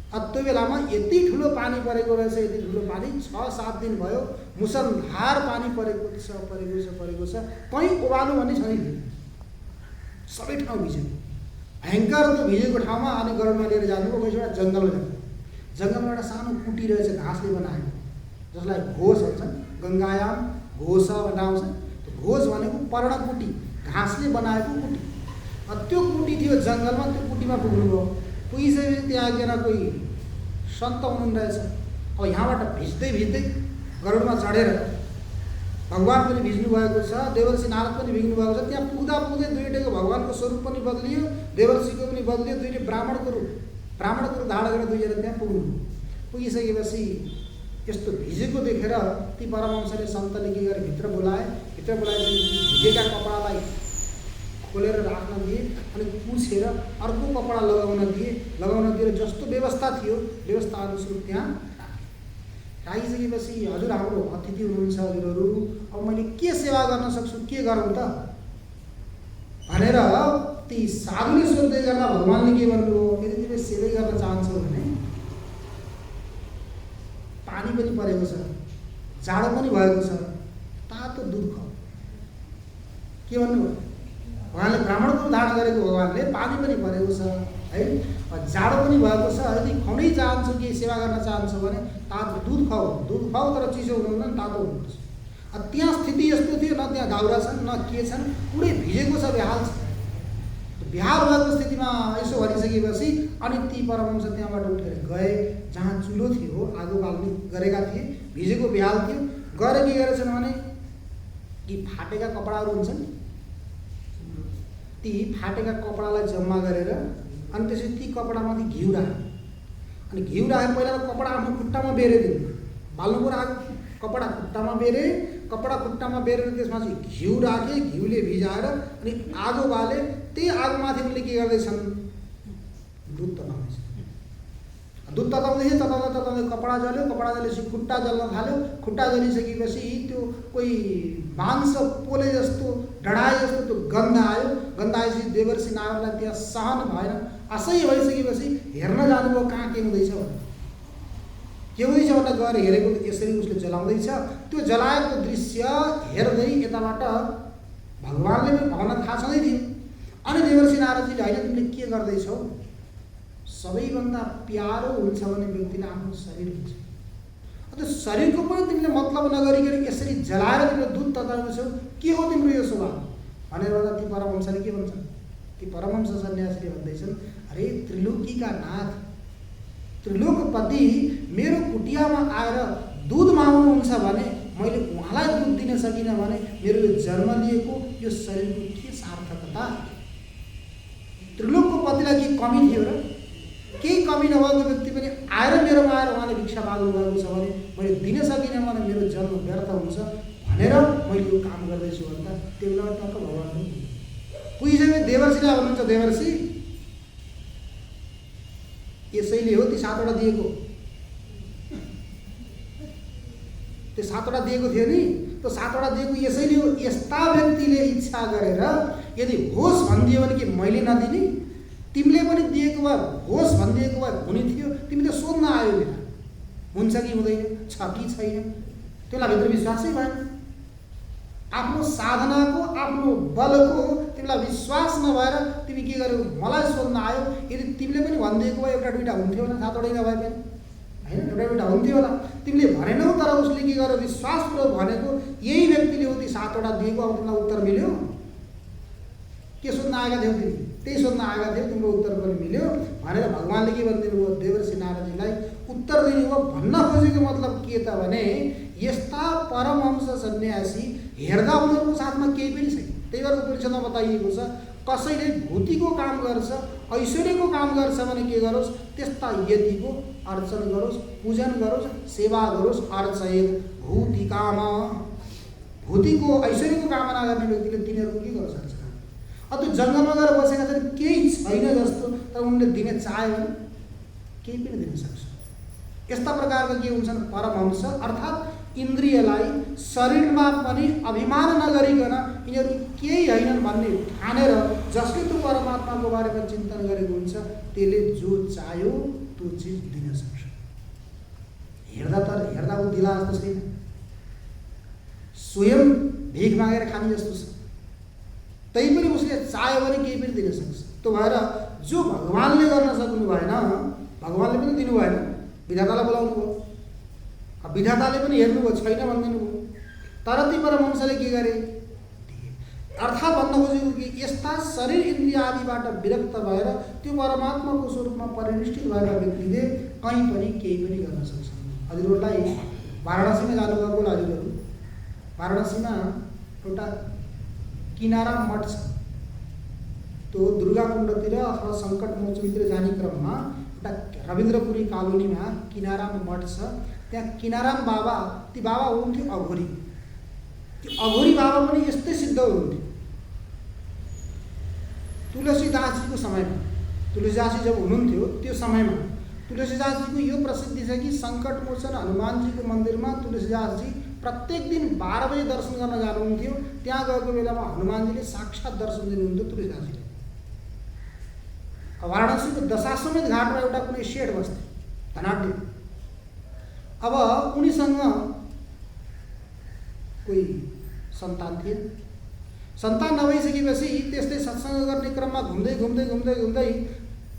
त्यो बेलामा यति ठुलो पानी परेको रहेछ, यति ठुलो पानी 6-7 दिन भयो मुसलधार पानी परेको छ, कहीँ ओह्रालो भन्ने छैन, सबै ठाउँ भिजेको, भयङ्कर त्यो भिजेको ठाउँमा अनि गरुडमा लिएर जानुभयो। एउटा जङ्गलमा जानु, जङ्गलमा एउटा सानो कुटी रहेछ घाँसले बनाएको, जसलाई घोष भन्छ, गङ्गायाम घोष भनेर आउँछ। त्यो घोष भनेको पर्णकुटी, घाँसले बनाएको कुटी। त्यो कुटी थियो जङ्गलमा, त्यो कुटीमा पुग्नुभयो। पुगिसकेपछि त्यहाँ एकजना कोही सन्त हुनुहुँदो रहेछ। अब यहाँबाट भिज्दै भिज्दै गरुडमा चढेर भगवान् पनि भिज्नु भएको छ, देवर्षि नारद पनि भिज्नु भएको छ। त्यहाँ पुग्दा पुग्दै दुईटैको भगवान्को स्वरूप पनि बदलियो, देवर्षिको पनि बदलियो, दुईटै ब्राह्मणको रूप धारण गरेर दुईजना त्यहाँ पुग्नु। पुगिसकेपछि यस्तो भिजेको देखेर ती परमहंसले सन्तले के गरे, भित्र बोलाएपछि भिजेका कपडालाई खोलेर राख्न दिए अनि पुछेर अर्को कपडा लगाउन दिएर जस्तो व्यवस्था थियो व्यवस्था अनुसार त्यहाँ राखिसकेपछि हजुर हाम्रो अतिथि हुनुहुन्छ हजुरहरू, अब मैले के सेवा गर्न सक्छु, के गरौँ त भनेर ती साधुले सोध्दै गर्दा भगवान्ले के भन्नुभयो, यदि तिमीले सेवा गर्न चाहन्छौ भने पानी पनि परेको छ, जाडो पनि भएको छ, तातो दुध खाऊ। के भन्नुभयो, भगवान्ले ब्राह्मणको धारण गरेको भगवान्ले पानी पनि परेको छ है, जाडो पनि भएको छ, यदि खुवाउनै चाहन्छौ कि सेवा गर्न चाहन्छौ भने तातो दुध खाऊ तर चिसो हुनुहुन्न, तातो हुनुपर्छ। त्यहाँ स्थिति यस्तो थियो, न त्यहाँ दाउरा छन् न के छन्, पुरै भिजेको छ, बेहाल छ। बिहार भएको स्थितिमा यसो भनिसकेपछि अनि ती परमहंस त्यहाँबाट उठेर गए जहाँ चुलो थियो, आगो बाल्ने गरेका थिए, भिजेको बिहाल थियो। गएर के गरेछन् भने ती फाटेका कपडाहरू हुन्छन्, ती फाटेका कपडालाई जम्मा गरेर अनि त्यसपछि ती कपडामाथि घिउ राखे। अनि घिउ राखे पहिला त कपडा आफ्नो खुट्टामा बेरेदिनु, बाल्नु पऱ्यो, आगो कपडा खुट्टामा बेरेर त्यसमा चाहिँ घिउ राखे, घिउले भिजाएर अनि आगो बाले। त्यही आगोमाथि उनले के गर्दैछन्, दुध तताउँदै कपडा जलेपछि खुट्टा जल्न थाल्यो। खुट्टा जलिसकेपछि त्यो कोही मांस पोले जस्तो डढाए जस्तो त्यो गन्ध आयो। गन्ध आएपछि देवर्षि नारदलाई त्यहाँ सहन भएन, असह्य भइसकेपछि हेर्न जानुभयो कहाँ के हुँदैछ भनेर गएर हेरेको यसरी उसले जलाउँदैछ। त्यो जलाएको दृश्य हेर्दै यताबाट भगवान्ले पनि भन्न थाहा छँदै थियो। अनि देवर्षि नारदजीले होइन तिमीले के गर्दैछौ, सबैभन्दा प्यारो हुन्छ भने व्यक्तिलाई आफ्नो शरीर हुन्छ, त्यो शरीरको पनि तिमीले मतलब नगरिकन यसरी जलाएर तिमीले दुध तताउँछौ, के हो तिम्रो यो स्वभाव भनेर भन्दा ती परमहंसले के भन्छन्, ती परमहंस सन्यासीले भन्दैछन्, अरे त्रिलोकीका नाथ त्रिलोकपति मेरो कुटियामा आएर दुध माग्नुहुन्छ भने मैले उहाँलाई दुध दिन सकिनँ भने मेरो यो जन्म लिएको यो शरीरको के सार्थकता। त्रिलोकको पतिलाई के कमी थियो र, केही कमी नभएको व्यक्ति पनि आएर मेरोमा आएर उहाँले भिक्षा माग्नु भएको छ भने मैले दिन सकिनँ भने मेरो जन्म व्यर्थ हुन्छ भनेर मैले यो काम गर्दैछु भन्दा त्यो बेला टक्क भगवान् पुगिसके देवर्षिलाई भन्नुहुन्छ, देवर्षि यसैले हो ती 7वटा दिएको, त्यो 7वटा दिएको थियो नि, त्यो 7वटा दिएको यसैले हो। यस्ता व्यक्तिले इच्छा गरेर यदि होस् भनिदियो भने कि मैले नदिने, तिमीले पनि दिएको भए होस् भनिदिएको भए हुने थियो, तिमीले सोध्न आयो बेला हुन्छ कि हुँदैन, छ कि छैन, त्यसलाई भित्र विश्वासै भएन। आफ्नो साधनाको आफ्नो बलको तिमीलाई विश्वास नभएर तिमी के गर्यौ, मलाई सोध्न आयो। यदि तिमीले पनि भनिदिएको भए एउटा दुईटा हुन्थ्यो भने 7वटै नभए पनि होइन, एउटा बेटा हुन्थ्यो होला, तिमीले भनेनौ तर उसले के गर्यो विश्वासपूर्वक भनेको यही व्यक्तिले हो ती 7वटा दिएको, अब तिमीलाई उत्तर मिल्यो। के सोध्न आएका थियौ तिमी? त्यही सोध्न आएका थियौ, तिम्रो उत्तर पनि मिल्यो भनेर भगवान्ले के भनिदिनु भयो देवर्षि नारदजीलाई उत्तर दिनुभयो। भन्न खोजेको मतलब के त भने यस्ता परमहंस सन्यासी हेर्दा उनीहरूको साथमा केही पनि छैन। त्यही भएर उपनिषदमा बताइएको छ कसैले भूतिको काम गर्छ, ऐश्वर्यको काम गर्छ भने के गरोस्, त्यस्ता यतिको अर्चन गरोस्, पूजन गरोस्, सेवा गरोस्। अर्चयेत् भूतिकाम, भूतिको ऐश्वर्यको कामना गर्ने व्यक्तिले तिनीहरूको के गरोस् अर्चना। अब त्यो जङ्गलमा गएर बसेका छन् केही छैन जस्तो, तर उनले दिने चाह्यो भने केही पनि दिन सक्छ। यस्ता प्रकारका के हुन्छन् परमहंस, अर्थात् इन्द्रियलाई शरीरमा पनि अभिमान नगरिकन यिनीहरू केही होइनन् भन्ने ठानेर जसले त्यो परमात्माको बारेमा चिन्तन गरेको हुन्छ त्यसले जो चाह्यो त्यो चिज दिन सक्छ। हेर्दा ऊ दिला जस्तो छैन, स्वयं भिख मागेर खाने जस्तो छ, तै पनि उसले चाह्यो भने केही पनि दिन सक्छ। त्यो भएर जो भगवान्ले गर्न सक्नु भएन, भगवान्ले पनि दिनु भएन, विधातालाई बोलाउनु भयो। अब विधाताले पनि हेर्नुभयो छैन भनिदिनु भयो, तर ती परमहंसले के गरे? अर्थात् भन्न खोजेको कि यस्ता शरीर इन्द्रिय आदिबाट विरक्त भएर त्यो परमात्माको स्वरूपमा परिनिष्ठित भएका व्यक्तिले कहीँ पनि केही पनि गर्न सक्छन्। हजुरहरूलाई वाराणसीमा जानुभएको होला, हजुरहरू वाराणसीमा एउटा किनारा मठ छ। त्यो दुर्गा कुण्डतिर अथवा सङ्कट मोचनतिर जाने क्रममा एउटा रविन्द्रपुरी कालोनीमा किनारामा मठ छ। त्यहाँ किनाराम बाबा, ती बाबा हुनुहुन्थ्यो अघोरी। त्यो अघोरी बाबा पनि यस्तै सिद्ध हुनुहुन्थ्यो। तुलसीदासजीको समयमा, तुलसीदासजी जब हुनुहुन्थ्यो त्यो समयमा तुलसीदासजीको यो प्रसिद्धि छ कि सङ्कट मोचन हनुमानजीको मन्दिरमा तुलसीदासजी प्रत्येक दिन 12 बजे दर्शन गर्न जानुहुन्थ्यो। त्यहाँ गएको बेलामा हनुमानजीले साक्षात् दर्शन दिनुहुन्थ्यो तुलसीदासजीले। वाराणसीको दशाश्वमेध घाटमा एउटा कुनै सेठ बस्थे, धनाढ्य। अब उनीसँग कोही सन्तान थिए। सन्तान नभइसकेपछि त्यस्तै सत्सङ्ग गर्ने क्रममा घुम्दै घुम्दै घुम्दै घुम्दै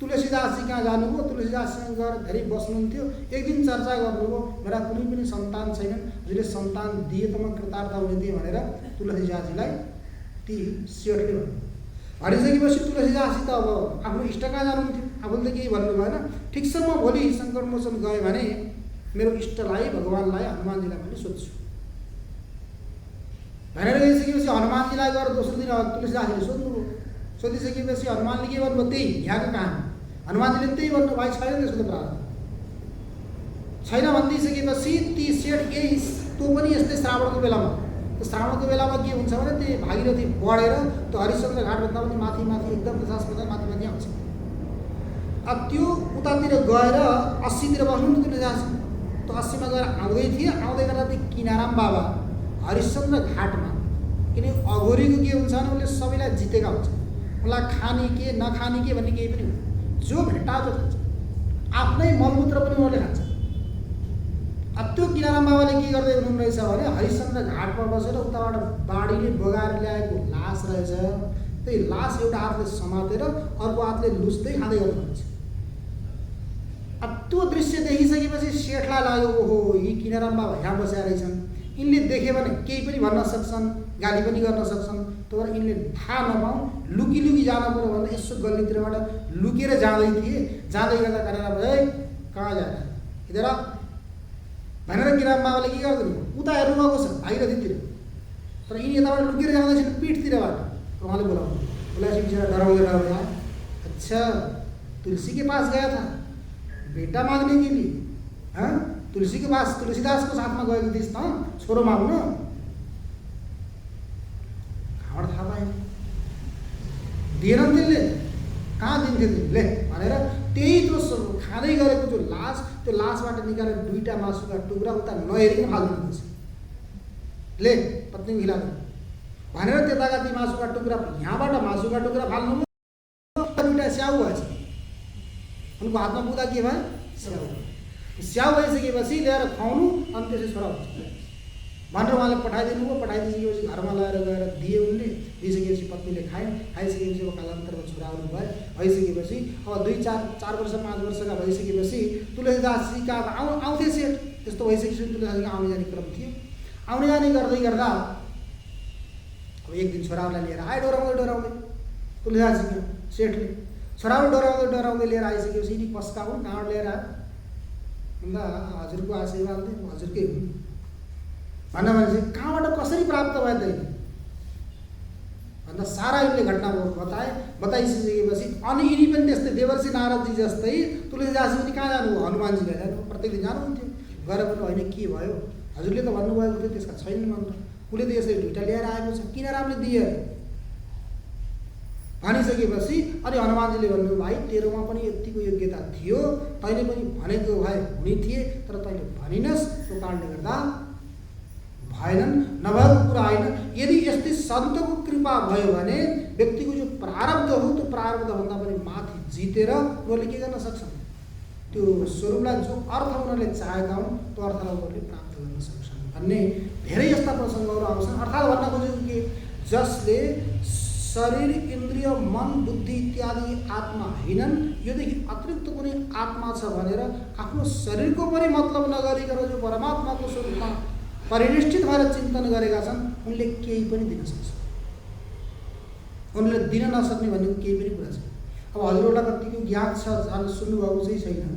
तुलसीदासजी कहाँ जानुभयो। तुलसीदाससँग गएर धेरै बस्नुहुन्थ्यो। एक दिन चर्चा गर्नुभयो, मेरा कुनै पनि सन्तान छैनन्, हजुरले सन्तान दिए त म कृतार्थ हुने थिएँ भनेर तुलसीदासजीलाई ती सेठले भन्यो। भनिसकेपछि तुलसीदासजी त अब आफ्नो इष्ट कहाँ जानुहुन्थ्यो, आफूले त केही भन्नु भएन। ठिक छ, म भोलि सङ्कट मोचन गएँ भने मेरो इष्टलाई, भगवान्लाई, हनुमानजीलाई पनि सोध्छु भनेर गइसकेपछि हनुमानजीलाई गएर दोस्रो दिन तुलसीदासजीले सोध्नुभयो। सोधिसकेपछि हनुमानले के भन्नुभयो, त्यही यहाँको कहानी। हनुमानजीले पनि त्यही भन्नु, भाइ छैन त्यसको त प्रारम्भ छैन भनिदिइसकेपछि ती सेठ यही त्यो पनि यस्तै श्रावणको बेलामा, श्रावणको बेलामा के हुन्छ भने त्यो भागीरथी बढेर त्यो हरिश्चन्द्र घाटभन्दा पनि माथि माथि एकदम 50 माथि माथि आउँछ। अब त्यो उतातिर गएर 80तिर बस्नु तुलसीदास। त्यो 80मा गएर आउँदै थिए। आउँदै गर्दा त्यो किनाराम बाबा हरिश्चन्द्र घाटमा, किनकि अघोरीको के हुन्छ भने उसले सबैलाई जितेका हुन्छ। उसलाई खाने के नखाने के भन्ने केही पनि हुँदैन, जो भेट्टाउँछ खान्छ, आफ्नै मलमूत्र पनि उनीहरूले खान्छ। अब त्यो किनाराम बाबाले के गर्दै हुनुहुन्न रहेछ भने हरिश्चन्द्र घाटमा बसेर उताबाट बाढीले बगाएर ल्याएको लास रहेछ, त्यही लास एउटा हातले समातेर अर्को हातले लुस्दै खाँदै गर्नुहुन्छ। अब त्यो दृश्य देखिसकेपछि सेठलाई लाग्यो, ओहो यी किनाराम बाबा यहाँ बसेका रहेछन्, यिनले देख्यो भने केही पनि भन्न सक्छन्, गाली पनि गर्न सक्छन्। तर यिनले थाहा नपाउँ लुकी लुकी जान पऱ्यो भने यसो गल्लीतिरबाट लुकेर जाँदै थिए। जाँदै गर्दा किनाराम बाबा, ए कहाँ जाने इधर भनेर किनाराम बाबाले के गर्दैन, उता हेर्नुभएको छ भागीरथीतिर। तर यिनी यताबाट लुकेर जाँदैछन् पिठतिरबाट। उहाँले बोलाउनु, बोलाएपछि बिचरा डराउँदै आयो। अच्छा तुलसी के पास गया था बेटा मांगने के लिए, हाँ तुलसी के पास, तुलसीदास को साथ में गएको थिइस् त छोरो माग्न। कहाँबाट थाहा पाएन, दिएनन् त्यसले, कहाँ दिन्थ्यो तिमीले भनेर त्यही त्यो खाँदै गरेको त्यो लास, त्यो लासबाट निकालेर 2टा मासुका टुक्रा उता नहेरिकन फाल्दिनुपर्छ। ले पत्नी खिलाएको भनेर त्यताका ती मासुका टुक्रा, यहाँबाट मासुका टुक्रा फाल्नु, 2टा स्याउ भएछ। उनको हातमा पुग्दा के भयो, स्याउ। स्याउ भइसकेपछि ल्याएर खुवाउनु, अनि त्यसै छोरा हुन्छ भनेर उहाँले पठाइदिनु भयो। पठाइदिइसकेपछि घरमा ल्याएर गएर दिए। उनले दिइसकेपछि खाइसकेपछि पत्नीले खाइसकेपछि अब कालान्तरमा छोरा आउनुभयो। भइसकेपछि अब 2-4 वर्ष 5 वर्षका भइसकेपछि तुलसीदासजीका आउँथे सेठ। त्यस्तो भइसकेपछि तुलसीदासजीको आउने जाने क्रम थियो। आउने जाने गर्दै गर्दा अब एक दिन छोराहरूलाई लिएर आए डोराउँदै तुलसीदासजीको सेठले छोराहरू डोराउँदै लिएर आइसकेपछि नि पस्का हुन् कहाँबाट लिएर आयो भन्दा हजुरको आशीर्वाद हजुरकै हुन् भन्दा मान्छे कहाँबाट कसरी प्राप्त भयो त भन्दा सारा यिनले घटना बताइसकेपछि अनि यिनी पनि त्यस्तै देवर्षि नारदजी जस्तै तुलसीदासजी पनि कहाँ जानुभयो हनुमानजी गएर प्रत्येक दिन जानुहुन्थ्यो। गएर पनि होइन के भयो हजुरले त भन्नुभएको थियो त्यसका छैन मन्त्र उसले त यसरी ढुइटा ल्याएर आएको छ किन रामले दिए भनिसकेपछि अनि हनुमानजीले भन्नु भाइ तेरोमा पनि यतिको योग्यता थियो तैँले पनि भनेको भए हुने थिए तर तैँले भनिनस् त्यो कारणले गर्दा भएनन् नभएको कुरा होइन। यदि यस्तै सन्तको कृपा भयो भने व्यक्तिको जो प्रारब्ध हो त्यो प्रारब्धभन्दा पनि माथि जितेर उनीहरूले के गर्न सक्छन् त्यो स्वरूपलाई जो अर्थ उनीहरूले चाहेका हुन् त्यो अर्थलाई उनीहरूले प्राप्त गर्न सक्छन् भन्ने धेरै यस्ता प्रसङ्गहरू आउँछन्। अर्थात् भन्न खोजेको के जसले शरीर इन्द्रिय मन बुद्धि इत्यादि आत्मा होइनन् योदेखि अतिरिक्त कुनै आत्मा छ भनेर आफ्नो शरीरको पनि मतलब नगरिकन जो परमात्माको स्वरूपमा परिनिष्ठित भएर चिन्तन गरेका छन् उनले केही पनि दिन सक्छ। उनले दिन नसक्ने भनेको केही पनि कुरा छैन। अब हजुरहरूलाई कतिको ज्ञान छ सुन्नुभएको चाहिँ छैन।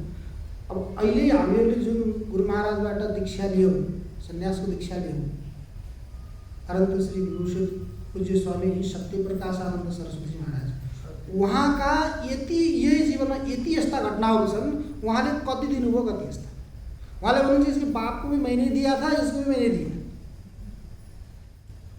अब अहिले हामीहरूले जुन गुरु महाराजबाट दीक्षा लियौँ सन्यासको दीक्षा लियौँ अनन्त श्री विभूषण पूज्य स्वामी सत्यप्रकाशानन्द सरस्वती महाराज उहाँका यही जीवनमा यति यस्ता घटनाहरू छन्। उहाँले कति दिनुभयो कति यस्ता उहाँले भन्नुहुन्छ इसके बाप को भी मैंने दिया था इसको भी मैंने दिया।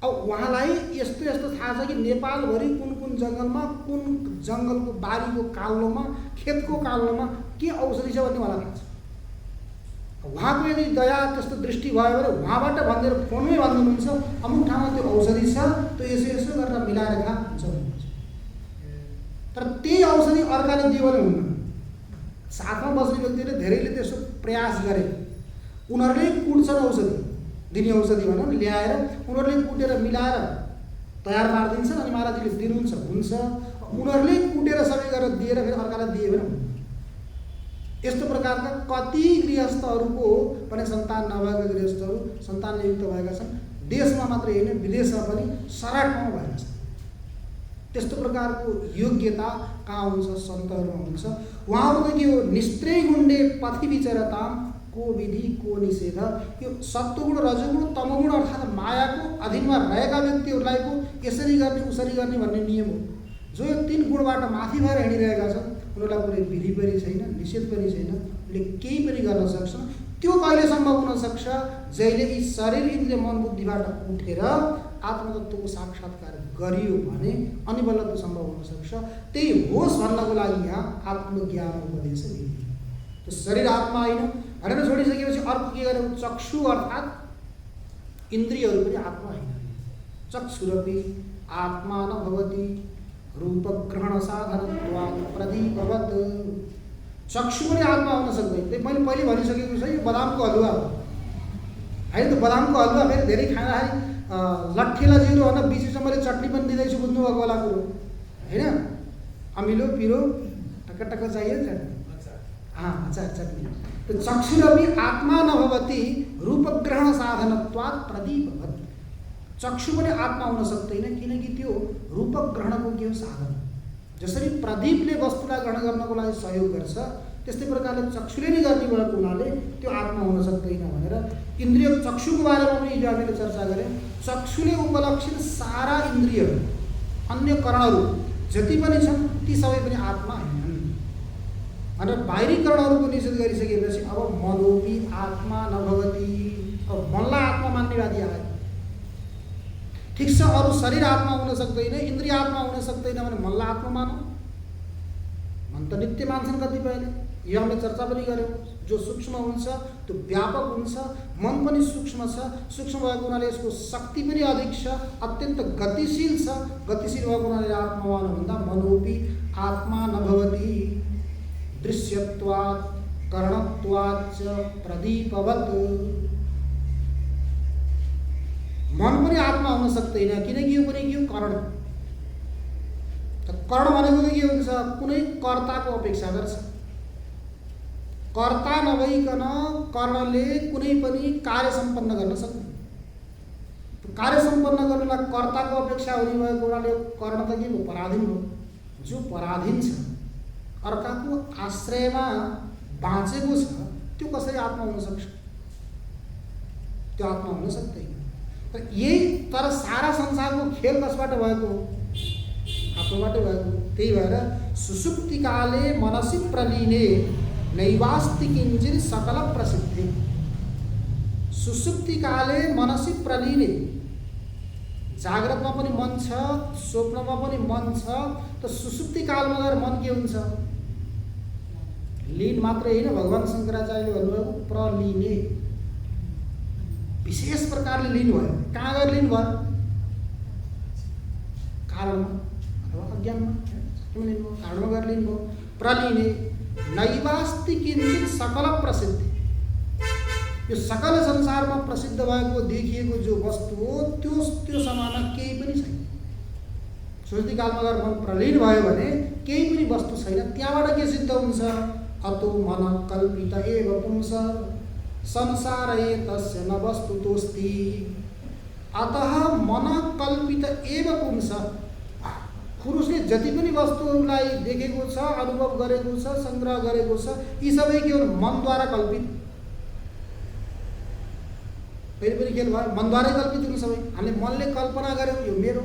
अब उहाँलाई यस्तो थाहा छ कि नेपालभरि कुन जङ्गलमा कुन जङ्गलको बारीको काल्लोमा खेतको काल्लोमा के औषधि छ भन्ने उहाँलाई थाहा छ। उहाँको यदि दया त्यस्तो दृष्टि भयो भने उहाँबाट भनेर फोनमै भन्नुहुन्छ अमुक ठाउँमा त्यो औषधि छ त्यो यसो गरेर मिलाएर खा हुन्छ भन्नुहुन्छ। तर त्यही औषधि अर्काले दियो भने हुन्न। साथमा बस्ने व्यक्तिले धेरैले त्यसो प्रयास गरे उनीहरूले कुट्छन् औषधि दिने औषधि भनौँ ल्याएर उनीहरूले कुटेर मिलाएर तयार पारिदिन्छन् अनि महाराजले दिनुहुन्छ हुन्छ। उनीहरूले कुटेर सबै गरेर दिएर फेरि अर्कालाई दिए भने हुन्छ। यस्तो प्रकारका कति गृहस्थहरूको पनि सन्तान नभएका गृहस्थहरू सन्तानले युक्त भएका छन्। देशमा मात्रै होइन विदेशमा पनि सराटमा भएका छन्। त्यस्तो प्रकारको योग्यता कहाँ हुन्छ सन्तहरूमा हुन्छ। उहाँहरूको के हो निस्त्रै गुण्डे पथि विचरता को विधि को निषेध। यो सत्वगुण रजोगुण तमोगुण अर्थात् मायाको अधीनमा रहेका व्यक्तिहरूलाई पो यसरी गर्ने उसरी गर्ने भन्ने नियम हो। जो यो 3 गुणबाट माथि भएर हिँडिरहेका छन् उनीहरूलाई कुनै विधि पनि छैन निषेध पनि छैन उनले केही पनि गर्न सक्छन्। त्यो कहिले सम्भव हुन सक्छ जहिले यी शरीर इन्द्रिय मन बुद्धिबाट उठेर आत्मतत्त्वको साक्षात्कार गरियो भने अनि बल्ल त्यो सम्भव हुन सक्छ। त्यही होस् भन्नको लागि यहाँ आत्मज्ञान उपदेश दिइयो। त्यो शरीर आत्मा होइन भनेर छोडिसकेपछि अर्को के गर्यो चक्षु अर्थात् इन्द्रियहरू पनि आत्मा होइन। चक्षुरपि आत्मा न भवति रूपग्रहण साधनत्वात् प्रदीपवत्। चक्षु पनि आत्मा हुन सक्दैन। मैले पहिले भनिसकेको छु यो बदामको हलुवा हो होइन। त बदामको हलुवा फेरि धेरै खाँदाखेरि लट्ठीलाई जिरो होइन बिचमा मैले चटनी पनि दिँदैछु बुझ्नुभएको होला कुरो होइन। अमिलो पिरो टक्क टक्क चाहियो चटनी अचार चटनी। तो चक्षुरपि आत्मा नभवति रूपग्रहण साधनत्वात् प्रदीपवत्। चक्षु पनि आत्मा हुन सक्दैन किनकि त्यो रूपग्रहणको के हो साधन। जसरी प्रदीपले वस्तुलाई ग्रहण गर्नको लागि सहयोग गर्छ त्यस्तै प्रकारले चक्षुले नै गर्ने भएको हुनाले त्यो आत्मा हुन सक्दैन भनेर इन्द्रिय चक्षुको बारेमा पनि हिजो हामीले चर्चा गरे। चक्षुले उपलक्षित सारा इन्द्रियहरू अन्य करणहरू जति पनि छन् ती सबै पनि आत्मा होइनन् भनेर बाहिरी करणहरूको निषेध गरिसकेपछि अब मनोपि आत्मा नभवति। अब मनलाई आत्मा मान्नेवादी आयो। ठिक छ अरू शरीर आत्मा हुन सक्दैन इन्द्रिय आत्मा हुन सक्दैन भने मनलाई आत्मा मानौ। मन त नित्य मान्छन् कतिपयले यो हामीले चर्चा पनि गऱ्यौँ। जो सूक्ष्म हुन्छ त्यो व्यापक हुन्छ। मन पनि सूक्ष्म छ। सूक्ष्म भएको हुनाले यसको शक्ति पनि अधिक छ अत्यन्त गतिशील छ। गतिशील भएको हुनाले आत्मावान भन्दा मनोपि आत्मा नभवति दृश्यत्वात् करणत्वात् प्रदीपवत्। मन पनि आत्मा हुन सक्दैन किनकि यो पनि के हो करण कर्ण भनेको के हुन्छ? कुनै कर्ताको अपेक्षा गर्छ। कर्ता नभइकन कर्णले कुनै पनि कार्य सम्पन्न गर्न सक्दैन। कार्य सम्पन्न गर्नलाई कर्ताको अपेक्षा हुने भएको हुनाले कर्ण त के हो? पराधीन हो। जो पराधीन छ, अर्काको आश्रयमा बाँचेको छ, त्यो कसरी आत्मा हुन सक्छ? त्यो आत्मा हुन सक्दैन। तर सारा संसारको खेल कसबाट भएको हो? आत्माबाट भएको। त्यही भएर सुसुप्तिकाले मनसि प्रलीने नैवास्ति किञ्चित् सकल प्रसिद्धि। सुसुप्तिकाले मनसि प्रलीने, जाग्रतमा पनि मन छ, स्वप्नमा पनि मन छ, त सुसुप्ति कालमा गएर मन के हुन्छ? लीन मात्रै होइन, भगवान शङ्कराचार्यले भन्नुभएको प्रलीने, विशेष प्रकारले लीन भयो। कहाँ गएर लीन भयो? कारणमा अथवा अज्ञानमा लीन भयो, कारणमा गएर लीन भयो। प्रलीने नैवास्ति किञ्चित् सकल प्रसिद्धि। यो सकल संसारमा प्रसिद्ध भएको देखिएको जो वस्तु हो त्यो समान केही पनि छैन। सुसुप्ति कालमा गएर मन प्रलीन भयो भने केही पनि वस्तु छैन। त्यहाँबाट के सिद्ध हुन्छ? अतो मन कल्पित एव पुंस संसारे तस्य न वस्तुतोस्ति। अतः मन कल्पित एव पुंस, पुरुषले जति पनि वस्तुहरूलाई देखेको छ, अनुभव गरेको छ, संग्रह गरेको छ, यी सबै के हो? मनद्वारा कल्पित। फेरि पनि के भयो? मनद्वारै कल्पित हुनु सबै। हामीले मनले कल्पना गर्यौँ यो मेरो।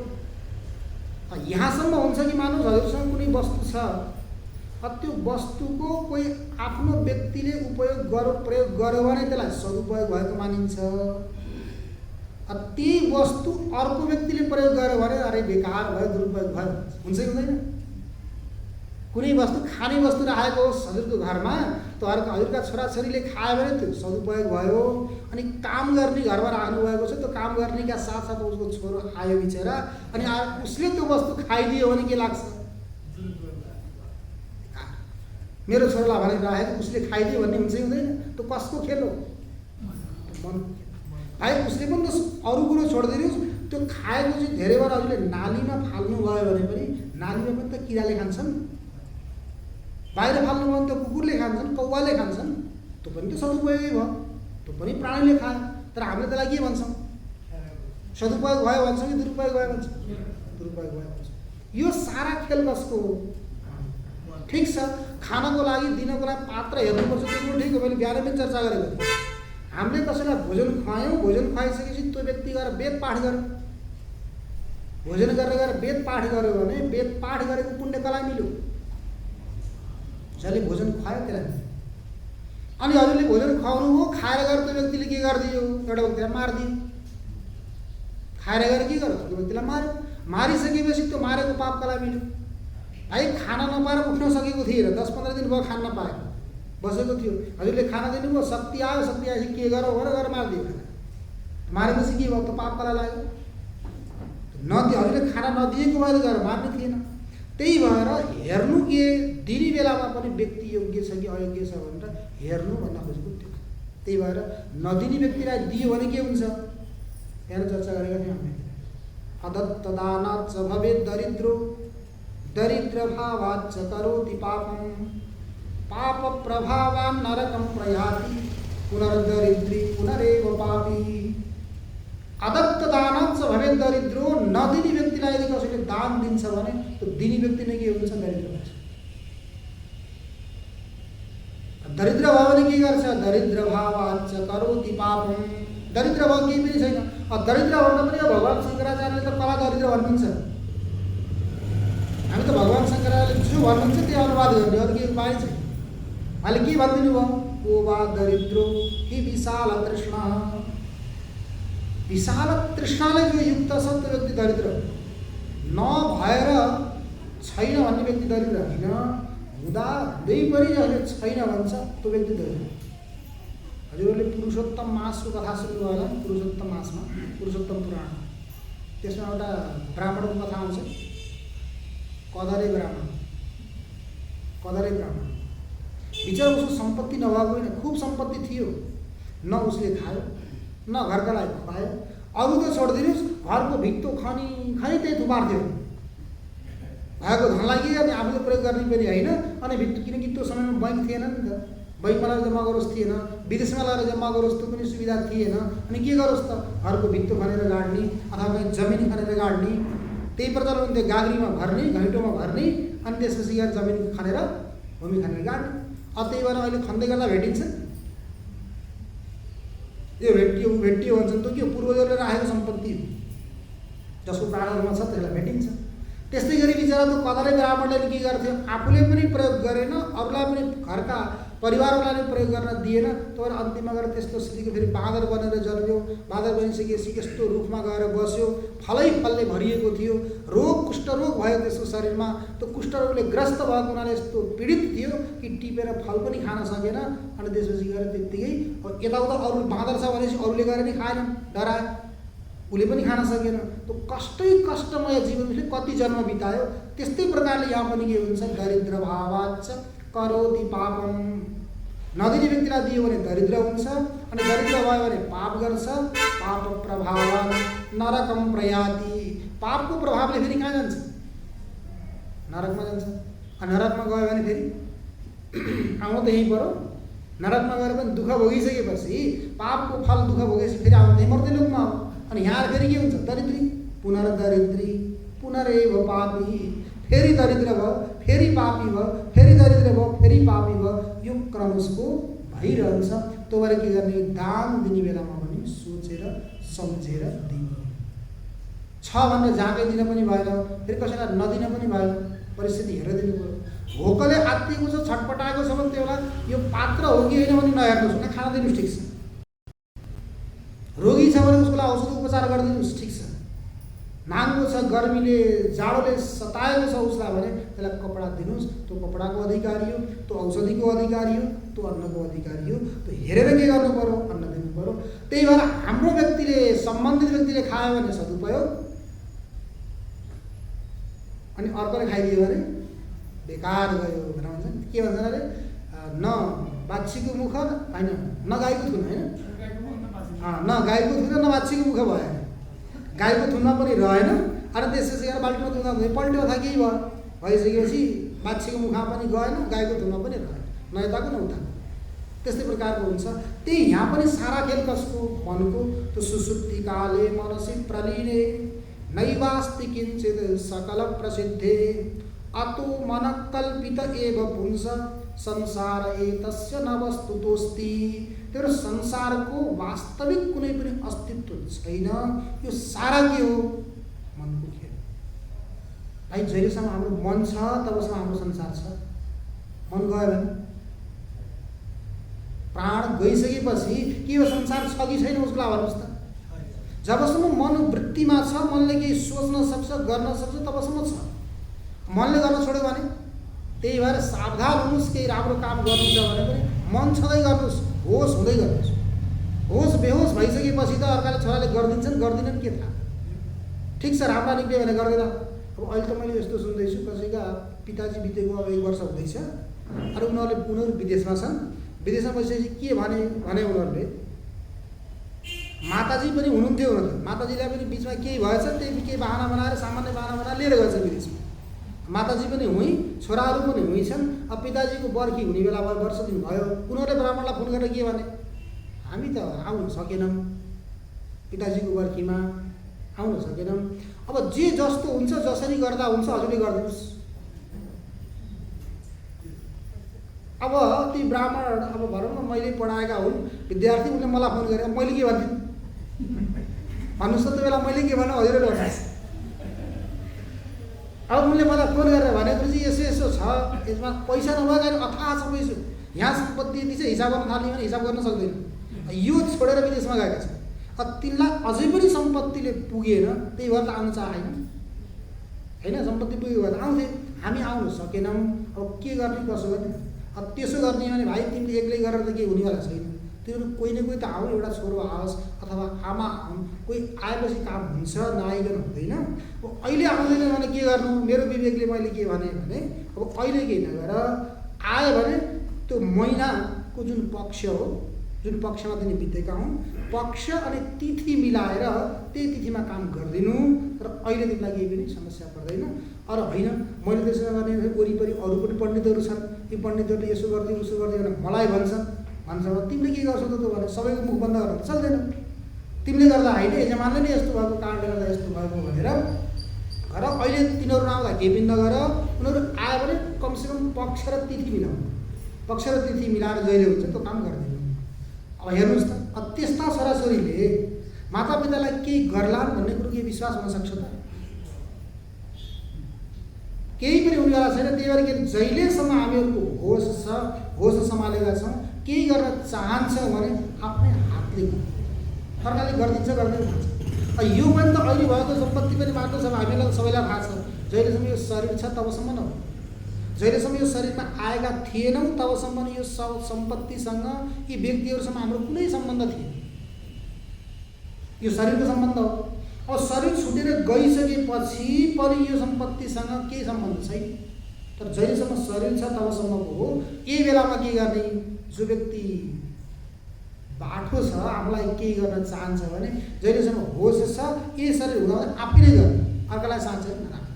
यहाँसम्म हुन्छ कि मानौँ हजुरसँग कुनै वस्तु छ, त्यो वस्तुको कोही आफ्नो व्यक्तिले प्रयोग गर्यो भने त्यसलाई सदुपयोग भएको मानिन्छ। त्यही वस्तु अर्को व्यक्तिले प्रयोग गर्यो भने अरे बेकार भयो, दुरुपयोग भयो, हुन्छ कि हुँदैन? कुनै वस्तु खाने वस्तु राखेको होस् हजुरको घरमा, त हजुरका छोराछोरीले खायो भने त्यो सदुपयोग भयो। अनि काम गर्ने घरमा राख्नु भएको छ, त्यो काम गर्नेका साथसाथ उसको छोरो आयो बिचरा, अनि उसले त्यो वस्तु खाइदियो भने के लाग्छ? मेरो छोरालाई भनेर राखेको उसले खाइदियो भन्ने हुन्छ कि हुँदैन? त्यो कसको खेल हो? मन। भाइ उसले पनि त अरू कुरो छोडिदिनुहोस्, त्यो खाएको चाहिँ धेरै बेर हजुरले नालीमा फाल्नु गयो भने पनि नालीमा पनि त किराले खान्छन्, बाहिर फाल्नु भयो भने त कुकुरले खान्छन्, कौवाले खान्छन्, त्यो पनि त सदुपयोगै भयो, त्यो पनि प्राणीले खायो। तर हामीले त्यसलाई के भन्छौँ? सदुपयोग भयो भन्छौँ कि दुरुपयोग भयो भन्छौँ? दुरुपयोग भयो भन्छौँ। यो सारा खेल कसको हो? ठिक छ, खानको लागि दिनको लागि पात्र हेर्नुपर्छ, त्यो ठिक हो। मैले बिहान पनि चर्चा गरेको थिएँ। हामीले कसैलाई भोजन खुवायौँ, भोजन खुवाइसकेपछि त्यो व्यक्ति गएर वेद पाठ गर्यो, भोजन गरेर गएर वेद पाठ गर्यो भने वेद पाठ गरेको पुण्य कसलाई मिल्यो? जसले भोजन खुवायो त्यसलाई। अनि हजुरले भोजन खुवाउनु हो, खाएर गएर त्यो व्यक्तिले के गरिदियो? एउटा व्यक्तिलाई मारिदियो। खाएर गएर के गर्यो? त्यो व्यक्तिलाई मार्यो। मारिसकेपछि त्यो मारेको पाप कसलाई मिल्यो? भाइ खाना नपाएर उठ्न सकेको थिएन, 10-15 दिन भयो खान नपायो, बसेको थियो, हजुरले खाना दिनुभयो, शक्ति आयो, शक्ति आएपछि के गरौँ भनेर गएर मारिदियो। खाना मारेपछि के भयो? त पाप कसलाई लाग्यो? हजुरले खाना नदिएको भएर गएर मार्ने थिएन। त्यही भएर हेर्नु के दिने बेलामा पनि व्यक्ति योग्य छ कि अयोग्य छ भनेर हेर्नु भन्न खोजेको थियो। त्यही भएर नदिने व्यक्तिलाई दियो भने के हुन्छ? यहाँ चर्चा गरेका थियौँ हामीले। अदत्तदानाच्च भवेत् दरिद्रो दरिद्र भावाच्च करोति पापं पाप प्रभावान् नरकं प्रयाति पुनर्दरिद्री पुनरेव पापी। अदत्तदानाच्च भवेत् दरिद्रो, नदिने व्यक्तिलाई यदि कसैले दान दिन्छ भने त्यो दिने व्यक्ति नै के हुन्छ? दरिद्र हुन्छ। दरिद्र भयो भने के गर्छ? दरिद्र भावाच्च करोति पापं। दरिद्र भयो केही पनि छैन। दरिद्र भन्न पनि भगवान शङ्कराचार्यले त कला दरिद्र भन्नुहुन्छ। हामी त भगवान शङ्कराचार्यले जो भन्नुहुन्छ त्यो अनुवाद गर्ने, अरू केही उपाय छैन। अहिले के भनिदिनु भयो? को वा दरिद्रो हि विशाल तृष्णा। विशाल तृष्णाले जो युक्त छ त्यो व्यक्ति दरिद्र नभएर छैन भन्ने व्यक्ति दरिद्र होइन। हुँदा हुँदै पनि जसले छैन भन्छ त्यो व्यक्ति दरिद्र। हजुरहरूले पुरुषोत्तम मासको कथा सुन्नुभयो होला? पुरुषोत्तम मासमा, पुरुषोत्तम पुराण, त्यसमा एउटा ब्राह्मणको कथा आउँछ। कदरे ब्राह्मण, कदरे ब्राह्मण बिचरा उसको सम्पत्ति नभएको होइन, खुब सम्पत्ति थियो, न उसले खायो न घरका लागि खुवायो। अरू त छोडिदिनुहोस्, घरको भित्तो खनी खनी त्यही थुपार्थ्यो। भएको धनलाई अनि आफूले प्रयोग गर्ने पनि होइन। अनि भित्र किनकि त्यो समयमा बैङ्क थिएन नि त, बैङ्कमा लगेर जम्मा गरोस् थिएन, विदेशमा लगेर जम्मा गरोस् त्यो पनि सुविधा थिएन। अनि के गरोस् त, घरको भित्तो खनेर गाड्ने अथवा कहीँ जमिन खनेर गाड्ने, त्यही प्रकारले पनि त्यो गाग्रीमा भर्ने, घैँटोमा भर्ने, अनि त्यसपछि यहाँ जमिन खनेर भूमि खनेर गाड्ने। त्यही भएर अहिले खन्दै गर्दा भेटिन्छ, यो भेटियो भेटियो भन्छन् त, के पूर्वजहरूले राखेको सम्पत्ति हो, जसको प्राणमा छ त्यसलाई भेटिन्छ। त्यस्तै गरी बिचरा त्यो कदरे ब्राह्मणले के गर्थ्यो, आफूले पनि प्रयोग गरेन, अरूलाई पनि घरका परिवारलाई पनि प्रयोग गर्न दिएन। तर अन्तिममा गएर त्यस्तो स्थितिको फेरि बाँदर बनेर जन्मियो। बाँदर बनिसकेपछि यस्तो रुखमा गएर बस्यो, फलै फलले भरिएको थियो, रोग कुष्ठरोग भयो त्यसको शरीरमा। त्यो कुष्ठरोगले ग्रस्त भएको हुनाले यस्तो पीडित थियो कि टिपेर फल पनि खान सकेन। अनि त्यसपछि गएर त्यत्तिकै यताउता अरू बाँदर छ भनेपछि अरूले गएर नि खाएन, डरायो, उसले पनि खान सकेन। त्यो कष्टमय जीवन उसले कति जन्म बितायो। त्यस्तै प्रकारले यहाँ पनि के हुन्छ, दरिद्र भावाच्च करोति पापम। नदिने व्यक्तिलाई दियो भने दरिद्र हुन्छ, अनि दरिद्र भयो भने पाप गर्छ। पाप प्रभाव नरकम प्रयाति। पापको प्रभावले फेरि कहाँ जान्छ, नरकमा जान्छ। नरकमा गयो भने फेरि आउनु त यहीँ पऱ्यो। नरकमा गएर पनि दुःख भोगिसकेपछि, पापको फल दुःख भोगेपछि फेरि आउनु त्यही मर्दै लोकमा हो। अनि यहाँ फेरि के हुन्छ, दरिद्री पुनर्दरिद्री पुनरेव पापी। फेरि दरिद्र भयो, फेरि पापी भयो, फेरि दरिद्र भयो, फेरि पापी भयो। यो क्रम उसको भइरहन्छ। त्यो भएर के गर्ने, दान दिने बेलामा पनि सोचेर सम्झेर दिने। छ भनेर झाँकै दिन पनि भएन, फेरि कसैलाई नदिन पनि भएन, परिस्थिति हेरेर दिनु पऱ्यो। भोकले आत्तिएको छ, छटपटाएको छ भने त्यो बेला यो पात्र हो कि होइन भने नहेर्नुहोस्, न खाना दिनुहोस्, ठिक छ। रोगी छ भने उसको लागि औषध उपचार गरिदिनुहोस्, ठिक छ। नाङ्गो छ, गर्मीले जाडोले सताएको छ उसलाई भने त्यसलाई कपडा दिनुहोस्। त्यो कपडाको अधिकारी हो, त्यो औषधिको अधिकारी हो, त्यो अन्नको अधिकारी हो। त्यो हेरेर के गर्नु पऱ्यो, अन्न दिनु पऱ्यो। त्यही भएर हाम्रो व्यक्तिले, सम्बन्धित व्यक्तिले खायो भने सदुपयोग, अनि अर्कोले खाइदियो भने बेकार गयो भनेर भन्छ। के भन्छन् अरे, न बाछीको मुख होइन, न गाईको थुन, होइन, न गाईको थुन न बाछीको मुख भएन। गाईको थुनमा पनि रहेन, अनि त्यसपछि गएर बाल्टीमा धुँदा धुँदै पल्ट्यो अथवा केही भयो, भइसकेपछि बाछीको मुखमा पनि गएन, गाईको थुनमा पनि रहेन, न यताको न उताको। त्यस्तै प्रकारको हुन्छ। त्यही यहाँ पनि सारा खेल कसको, मनको। त्यो सुसुप्ति काले मनसी प्रलीने नैवास्ति किञ्चित् सकल प्रसिद्धे अतो मन कल्पित एव पुंस संसार एतस्य न वस्तुतोस्ति। त्यो संसारको वास्तविक कुनै पनि अस्तित्व छैन। यो सारा के हो, मनको खेल। भाइ जहिलेसम्म हाम्रो मन छ तबसम्म हाम्रो संसार छ। मन गयो भने, प्राण गइसकेपछि के यो संसार छ कि छैन उसको लागि भन्नुहोस् त। जबसम्म मन वृत्तिमा छ, मनले केही सोच्न सक्छ, गर्न सक्छ, तबसम्म छ। मनले गर्न छोड्यो भने, त्यही भएर सावधान हुनुहोस्। केही राम्रो काम गर्नु छ भने पनि मन छँदै गर्नुहोस्, होस हुँदै गर्नुहोस्। होस बेहोस भइसकेपछि त अर्काले छोराले गरिदिन्छन् गर्दिनन् के थाहा। ठिक छ, राम्रा निक्ल्यो भने गर्दैन। अब अहिले त मैले यस्तो सुन्दैछु, कसैका पिताजी बितेको अब 1 वर्ष हुँदैछ, अरू उनीहरू विदेशमा छन्। विदेशमा बसेपछि के भने उनीहरूले, माताजी पनि हुनुहुन्थ्यो, माताजीलाई पनि बिचमा केही भएछ, त्यही केही बाहना बनाएर, सामान्य बाहना बनाएर लिएर गएछ विदेशमा। माताजी पनि हुँ, छोराहरू पनि हुँ छन्। अब पिताजीको बर्खी हुने बेला भयो, वर्ष दिन भयो, उनीहरूले ब्राह्मणलाई फोन गरेर के भने, हामी त आउन सकेनौँ, पिताजीको बर्खीमा आउन सकेनौँ। अब जे जस्तो हुन्छ, जसरी गर्दा हुन्छ, हजुरले गरिदिनुहोस्। अब ती ब्राह्मण, अब भनौँ न मैले पढाएका हुन् विद्यार्थी, उनले मलाई फोन गरेर मैले के भन्थेँ भन्नुहोस् त। त्यो बेला मैले के भन्नु, हजुरले भन्नुहोस्। अब उनले मलाई फोन गरेर भनेपछि यसो छ, यसमा पैसा नभएको अथाह छ पैसा, यहाँ सम्पत्ति यति चाहिँ हिसाब गर्न थाल्यो भने हिसाब गर्न सक्दैन। यो छोडेर विदेशमा गएका छन्। अब तिनलाई अझै पनि सम्पत्तिले पुगेन, त्यही भएर त आउनु चाहेन, होइन। सम्पत्ति पुग्यो भने आउँथे, हामी आउन सकेनौँ। अब के गर्ने, कसो गर्ने। अब त्यसो गर्ने भने भाइ तिमीले एक्लै गरेर त केही हुनेवाला छैन। त्यो कोही न कोही त आउँ, एउटा छोरो आओस् अथवा आमा आउँ, कोही आएपछि काम हुन्छ, नआइकन हुँदैन। अब अहिले आउँदैन भने के गर्नु, मेरो विवेकले मैले के भने अब अहिले केही नगर, आयो भने त्यो महिनाको जुन पक्ष हो, जुन पक्षमा तिनी बितेका हुन् पक्ष अनि तिथि मिलाएर त्यही तिथिमा काम गरिदिनु। तर अहिले तिमीलाई केही पनि समस्या पर्दैन। अरू होइन मैले त्यसो गर्ने वरिपरि अरू पनि पण्डितहरू छन्, यी पण्डितहरूले यसो गरिदियो उसो गरिदियो भनेर मलाई भन्छन्। तिमीले के गर्छौ त भने सबैको मुख बन्द गर्न सक्दैन। तिमीले गर्दा होइन यजमानले नै यस्तो भएको कारणले गर्दा यस्तो भएको भनेर गर। अहिले तिनीहरू नआउँदा केही पनि नगर। उनीहरू आयो भने कमसेकम पक्ष र तिथि मिलाउनु, पक्ष र तिथि मिलाएर जहिले हुन्छ त्यो काम गरिदिनु। अब हेर्नुहोस् त त्यस्ता छोराछोरीले मातापितालाई केही गर्लान् भन्ने कुरो के विश्वास हुनसक्छ त? केही पनि हुनेवाला छैन। त्यही भएर के जहिलेसम्म हामीहरूको होस छ, होस सम्हालेका छौँ, केही गर्न चाहन्छौँ भने आफ्नै हातले अर्काले गरिदिन्छ गरिदिन्छ। यो पनि त अहिले भएको सम्पत्ति पनि बाटो छ, हामीलाई सबैलाई थाहा छ। जहिलेसम्म यो शरीर छ तबसम्म न, जहिलेसम्म यो शरीरमा आएका थिएनौँ तबसम्म यो सम्पत्तिसँग यी व्यक्तिहरूसँग हाम्रो कुनै सम्बन्ध थिएन। यो शरीरको सम्बन्ध हो। अब शरीर छुटेर गइसकेपछि पनि यो सम्पत्तिसँग केही सम्बन्ध छैन। तर जहिलेसम्म शरीर छ तबसम्मको हो। यही बेलामा के गर्ने? जो व्यक्ति बाठो छ, आफूलाई केही गर्न चाहन्छ भने जहिलेसम्म होस छ यही शरीर हुँदा आफैले गर्ने, अर्कालाई साँच्चै नराख्ने।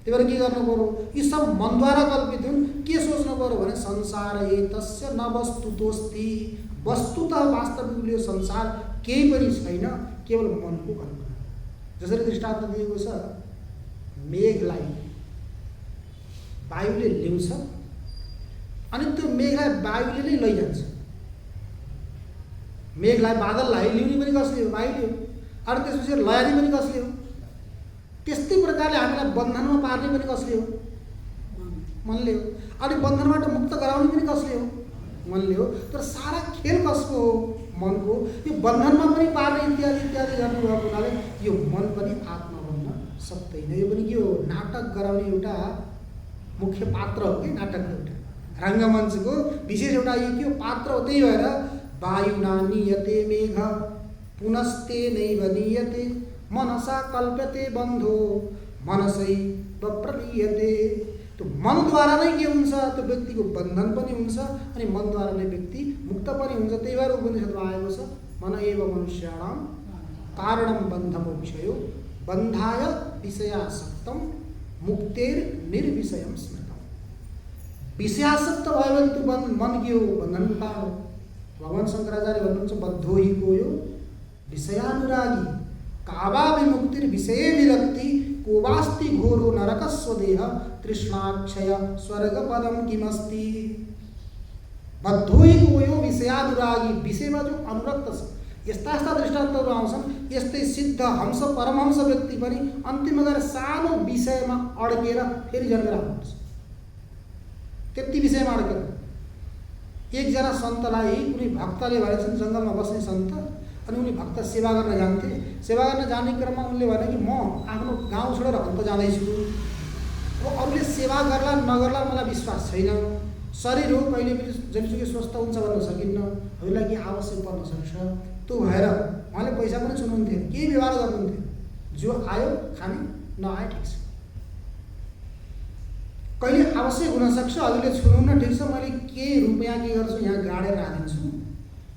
त्यही भएर के गर्नु पर्यो? यी सब मनद्वारा कल्पित हुन्। के सोच्नु पर्यो भने संसार एतस्य न वस्तुतोस्ति, वस्तुतः वास्तविक यो संसार केही पनि छैन, केवल मनको कल्पना। जसरी दृष्टान्त दिएको छ, मेघलाई वायुले ल्याउँछ अनि त्यो मेघलाई वायुले नै लैजान्छ। मेघलाई बादललाई ल्याउने पनि कसले हो? वायुले हो। अनि त्यसपछि लयाउने पनि कसले हो? त्यस्तै प्रकारले हामीलाई बन्धनमा पार्ने पनि कसले हो? मनले हो। अनि बन्धनबाट मुक्त गराउने पनि कसले हो? मनले हो। तर सारा खेल कसको हो? मनको। यो बन्धनमा पनि पार्ने इत्यादि इत्यादि गर्नुभएको हुनाले यो मन पनि आत्मा बन्न सक्दैन। यो पनि के हो? नाटक गराउने एउटा मुख्य पात्र हो कि नाटकको एउटा रङ्गमञ्चको विशेष एउटा यो के हो? पात्र हो। त्यही भएर वायुना नीयते मेघ पुनस्ते नैव नीयते मनसा कल्प्यते बन्धो मनसैव प्रलीयते। त्यो मनद्वारा नै के हुन्छ? त्यो व्यक्तिको बन्धन पनि हुन्छ अनि मनद्वारा नै व्यक्ति मुक्त पनि हुन्छ। त्यही भएर उपनिषदमा आएको छ, मन एव मनुष्याणां कारणं बन्धमोक्षयो बन्धाय विषयासक्तं मुक्तेर निर्विषयं स्मृतम्। विषयासक्त भयो भने त्यो मन के हो? बन्धनको कारण हो। भगवान शङ्कराचार्य भन्नुहुन्छ बद्धो हि कोयो विषयानुरागी कावा विमुक्तिर विषये विरक्ति कोवास्ति घोरो नरकस्वदेह तृष्णाक्षय स्वर्गपदम किमस्ति। बद्धो हि कोयो विषयानुरागी, विषयमा जो अनुरक्त छ। यस्ता यस्ता दृष्टान्तहरू आउँछन्। यस्तै सिद्ध हंस परमहंस व्यक्ति पनि अन्तिममा गएर सानो विषयमा अड्केर फेरि जन्मेर आउनुहुन्छ। त्यति विषयमा अड्केर एकजना सन्तलाई कुनै भक्तले भनेछन्, जङ्गलमा बस्ने सन्त, अनि उनी भक्त सेवा गर्न जान्थे। सेवा गर्न जाने क्रममा उनले भने कि म आफ्नो गाउँ छोडेर हन्त जाँदैछु। अब अरूले सेवा गर्ला नगर्ला मलाई विश्वास छैन। शरीर हो, कहिले पनि जतिसुकै स्वस्थ हुन्छ भन्न सकिन्न। हजुरलाई के आवश्यक पर्न सक्छ। त्यो भएर उहाँले पैसा पनि छुनुहुन्थ्यो, केही व्यवहार गर्नुहुन्थ्यो। जो आयो खाने, नआए ठिक छ। कहिले आवश्यक हुनसक्छ, हजुरले छुनुहुन्न ठिक छ, मैले केही रुपियाँ के गर्छु यहाँ गाडेर राखिदिन्छु।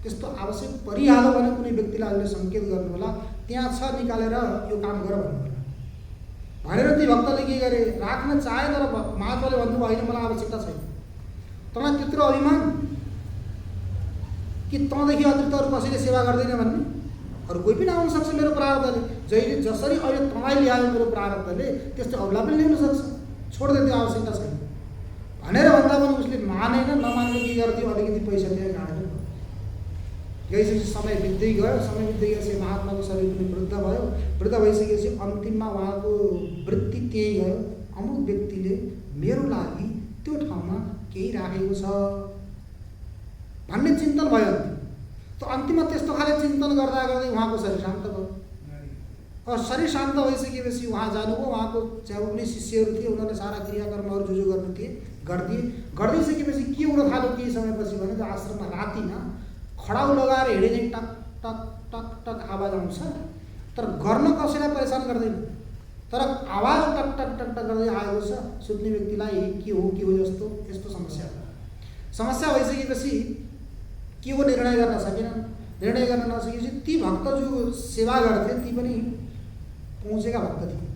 त्यस्तो आवश्यक परिहाल्यो भने कुनै व्यक्तिलाई हजुरले सङ्केत गर्नु होला, त्यहाँ छ निकालेर यो काम गर भन्नु होला भनेर। ती भक्तले के गरे? राख्न चाहे, तर महात्माले भन्नुभयो होइन मलाई आवश्यकता छैन। तँलाई त्यत्रो अभिमान कि तँदेखि अतिरिक्त अरू कसैले सेवा गर्दैन भन्ने? अरू कोही पनि आउन सक्छ मेरो प्रारब्धले। जहिले जसरी अहिले तँलाई ल्यायो मेरो प्रारब्धले, त्यस्तै अरूलाई पनि ल्याउन सक्छ। छोड्दै त्यो आवश्यकता छैन भनेर भन्दा पनि उसले मानेन। नमानेर के गरिदियो? अलिकति पैसा दिएर गाडेर गइसकेपछि समय बित्दै गयो। समय बित्दै गएपछि महात्माको शरीर पनि वृद्ध भयो। वृद्ध भइसकेपछि अन्तिममा उहाँको वृत्ति त्यही गयो, अमुक व्यक्तिले मेरो लागि त्यो ठाउँमा केही राखेको छ भन्ने चिन्तन भयो। त अन्तिममा त्यस्तो खाले चिन्तन गर्दा गर्दै उहाँको शरीर शान्त भयो। अब शरीर शान्त भइसकेपछि उहाँ जानुभयो। उहाँको जब पनि शिष्यहरू थिए, उनीहरूले सारा क्रियाकर्महरू जो जो गर्नु थिए गरिदिइसकेपछि के हुन थाल्यो केही समयपछि भने त्यो आश्रममा रातिमा खडाउ लगाएर हिँडे चाहिँ टक टक टक टक आवाज आउँछ। तर गर्न कसैलाई परेशान गर्दैन, तर आवाज टक टक टक टक गर्दै आएको छ। सुत्ने व्यक्तिलाई के हो जस्तो यस्तो समस्या भइसकेपछि के को निर्णय गर्न सकेनन्। निर्णय गर्न नसकेपछि ती भक्त जो सेवा गर्थे ती पनि पहुँचेका भक्त थिए।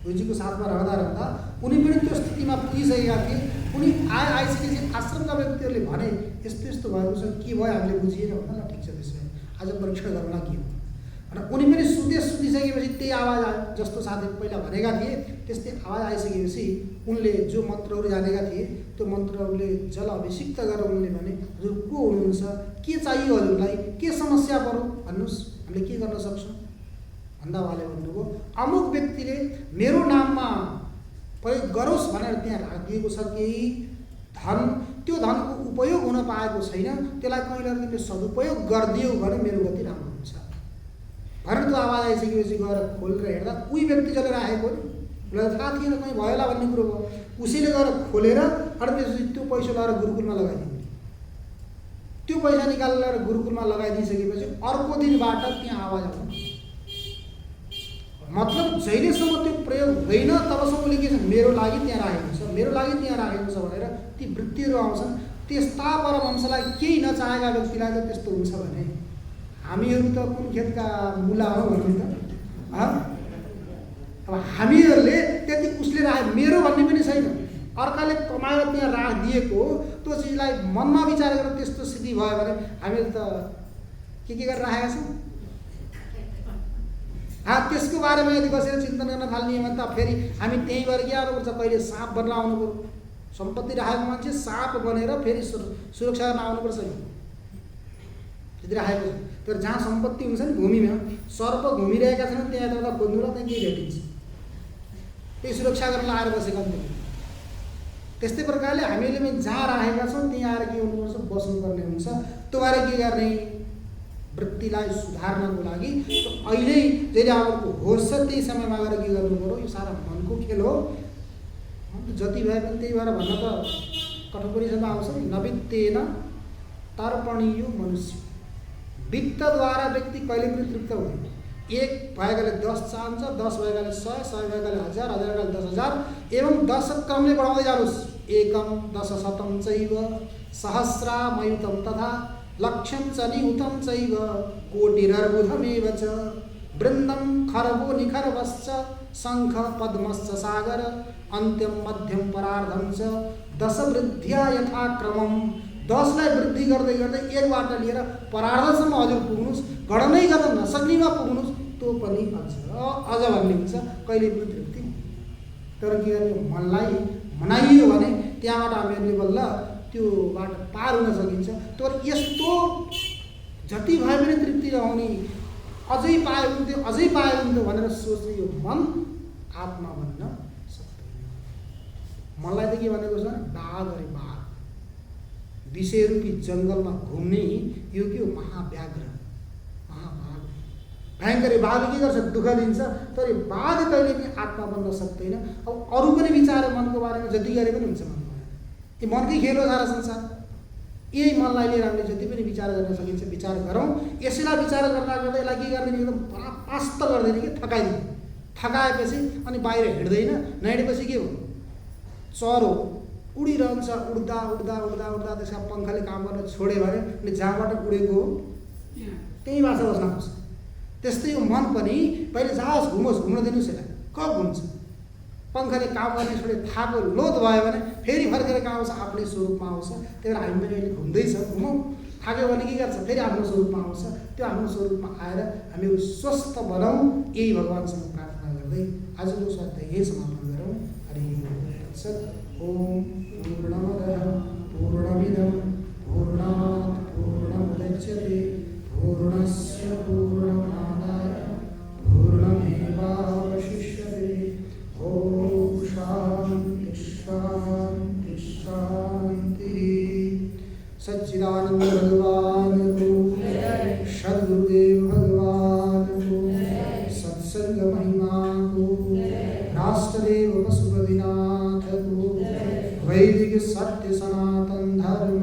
गुरुजीको साथमा रहँदा उनी पनि त्यो स्थितिमा पुगिसकेका थिए। उनी आइसकेपछि आश्रमका व्यक्तिहरूले भने यस्तो यस्तो भएको छ, के भयो हामीले बुझिएन भन्दा ल ठिक छ त्यसो भए आज परीक्षण गरौँला के हो। र उनी पनि सुतिसकेपछि त्यही आवाज आयो जस्तो साथै पहिला भनेका थिए त्यस्तै आवाज आइसकेपछि उनले जो मन्त्रहरू जानेका थिए त्यो मन्त्रहरूले जल अभिषिक्त गरेर उनले भने हजुर को हुनुहुन्छ, के चाहियो हजुरलाई, के समस्या पर्यो भन्नुहोस्, हामीले के गर्न सक्छौँ भन्दा उहाँले भन्नुभयो अमुक व्यक्तिले मेरो नाममा प्रयोग गरोस् भनेर त्यहाँ राखिदिएको छ केही धन, त्यो धनको उपयोग हुन पाएको छैन, त्यसलाई कहिले तिमीले सदुपयोग गरिदियौ भने मेरो गति राम्रो हुन्छ भनेर त्यो आवाज आइसकेपछि गएर खोलेर हेर्दा उही व्यक्ति जसले राखेको नि उसलाई थाहा थिएन कहीँ भयो होला भन्ने कुरो भयो। उसैले गएर खोलेर अनि त्यसपछि त्यो पैसा लगाएर गुरुकुलमा लगाइदियो। त्यो पैसा निकालेर गुरुकुलमा लगाइदिइसकेपछि अर्को दिनबाट त्यहाँ आवाज आउँछ। मतलब जहिलेसम्म त्यो प्रयोग हुँदैन तबसम्म उसले के छ मेरो लागि त्यहाँ राखेको छ, मेरो लागि त्यहाँ राखेको छ भनेर ती वृत्तिहरू आउँछन्। त्यस्ता परमहंसलाई केही नचाहेका व्यक्तिलाई त त्यस्तो हुन्छ भने हामीहरू त कुन खेतका मुला हो भन्नु त। अब हामीहरूले त्यति उसले राखे मेरो भन्ने पनि छैन, अर्काले कमाएर त्यहाँ राखिदिएको त्यो चिजलाई मनमा विचार गरेर त्यस्तो स्थिति भयो भने हामीहरू त के गरेर राखेका छौँ। त्यसको बारेमा यदि बसेर चिन्तन गर्न थाल्ने भने त फेरि हामी त्यहीँ गएर के आउनुपर्छ, कहिले साँप बन्न आउनु पर्यो। सम्पत्ति राखेको मान्छे साँप बनेर फेरि सुरक्षा गर्न आउनुपर्छ नि त्यति राखेको छ। तर जहाँ सम्पत्ति हुन्छ नि भूमिमा सर्प घुमिरहेका छन् त्यहाँ यताउता खोज्नु र त्यहाँ केही भेटिन्छ, त्यही सुरक्षा गर्न आएर बसेका हुन्छन्। त्यस्तै प्रकारले हामीले पनि जहाँ राखेका छौँ त्यहाँ आएर के हुनुपर्छ बस्नुपर्ने हुन्छ। त्यो भएर के गर्ने वृत्तिलाई सुधार्नको लागि अहिले जहिले आवरको होस् छ त्यही समयमा गएर के गर्नु पर्यो। यो सारा मनको खेल हो। जति भए पनि त्यही भएर भन्न त कठोपनिषदमा आउँछ नि नवित्तेन तर्पणीयो मनुष्य। वित्तद्वारा व्यक्ति कहिले पनि तृप्त हुँदैन। एक भएकाले 10 चाहन्छ, 10 भएकाले 100, 100 भएकाले 1000, 1000 भएकाले 10,000 एवं 10 क्रमले बढाउँदै जानुहोस्। एकम 10 शतं चैव सहस्रामयुतं तथा लक्ष्यं च निहुतं चैव कोटिरर्बुदमेव च वृन्दं खरवो निखरवश्च शंख पद्मश्च सागर अन्त्यं मध्यम परार्धं च 10 वृद्ध्या यथाक्रमम्। 10 लाई वृद्धि गर्दै गर्दै एकबाट लिएर परार्धसम्म हजुर पुग्नुहोस्, गणनै गर्न नसक्नेमा पुग्नुहोस्, त्यो पनि अझ भन्ने हुन्छ कहिले पनि तृप्ति। तर के गर्ने मनलाई मनाइयो भने त्यहाँबाट हामीहरूले बल्ल त्यो बाट पार हुन सकिन्छ। तर यस्तो जति भए पनि तृप्ति रहने अझै पाए हुन्थ्यो अझै पाए हुन्थ्यो भनेर सोच्ने यो मन आत्मा बन्न सक्दैन। मनलाई त के भनेको छ भने बाघ अरे बाघ, विषयरूपी जङ्गलमा घुम्ने यो के हो महाव्याघ्र महाबाघ। भयङ्कर बाघले के गर्छ दुःख दिन्छ, तर यो बाघ कहिले पनि आत्मा बन्न सक्दैन। अब अरू पनि विचार मनको बारेमा जति गरे पनि हुन्छ, मनको बारेमा यो मनकै खेल हो सारा संसार। यही मनलाई लिएर हामीले जति पनि विचार गर्न सकिन्छ विचार गरौँ। यसैलाई विचार गर्दा गर्दा यसलाई के गरिदिने एकदम परास्त गरिदिने कि थकाइदिने। थकाएपछि अनि बाहिर हिँड्दैन, नहिँडेपछि के हो चरो उडिरहन्छ, उड्दा उड्दा उड्दा उड्दा त्यसका पङ्खाले काम गर्न छोड्यो भने अनि जहाँबाट उडेको हो त्यही भाषा बस्न खोज्छ। त्यस्तै यो मन पनि पहिले जाओस् घुमोस्, घुम्न दिनुहोस्, यसलाई कब घुम्छ। पङ्खाले काम गर्ने छोडे थाको लोत भयो भने फेरि फर्केर कहाँ आउँछ आफ्नै स्वरूपमा आउँछ। त्यही भएर हामी पनि अहिले घुम्दैछ, घुमौँ। थाक्यो भने के गर्छ फेरि आफ्नो स्वरूपमा आउँछ। त्यो आफ्नो स्वरूपमा आएर हामीहरू स्वस्थ बनाऊँ, यही भगवान्सँग प्रार्थना गर्दै आजको स्वाध्याय यही समापन गरौँ। हरि ओम पूर्णमदः पूर्णमिदं पूर्णात् पूर्णमुदच्यते पूर्णस्य पूर्णमादाय पूर्णमेवावशिष्यते। ओम शांति शांति शांति। सच्चिदानंद भगवान को, सद्गुरुदेव भगवान को, सत्संग महिमा को, राष्ट्रदेव पशुपतिनाथ को, वैदिक सत्य सनातन धर्म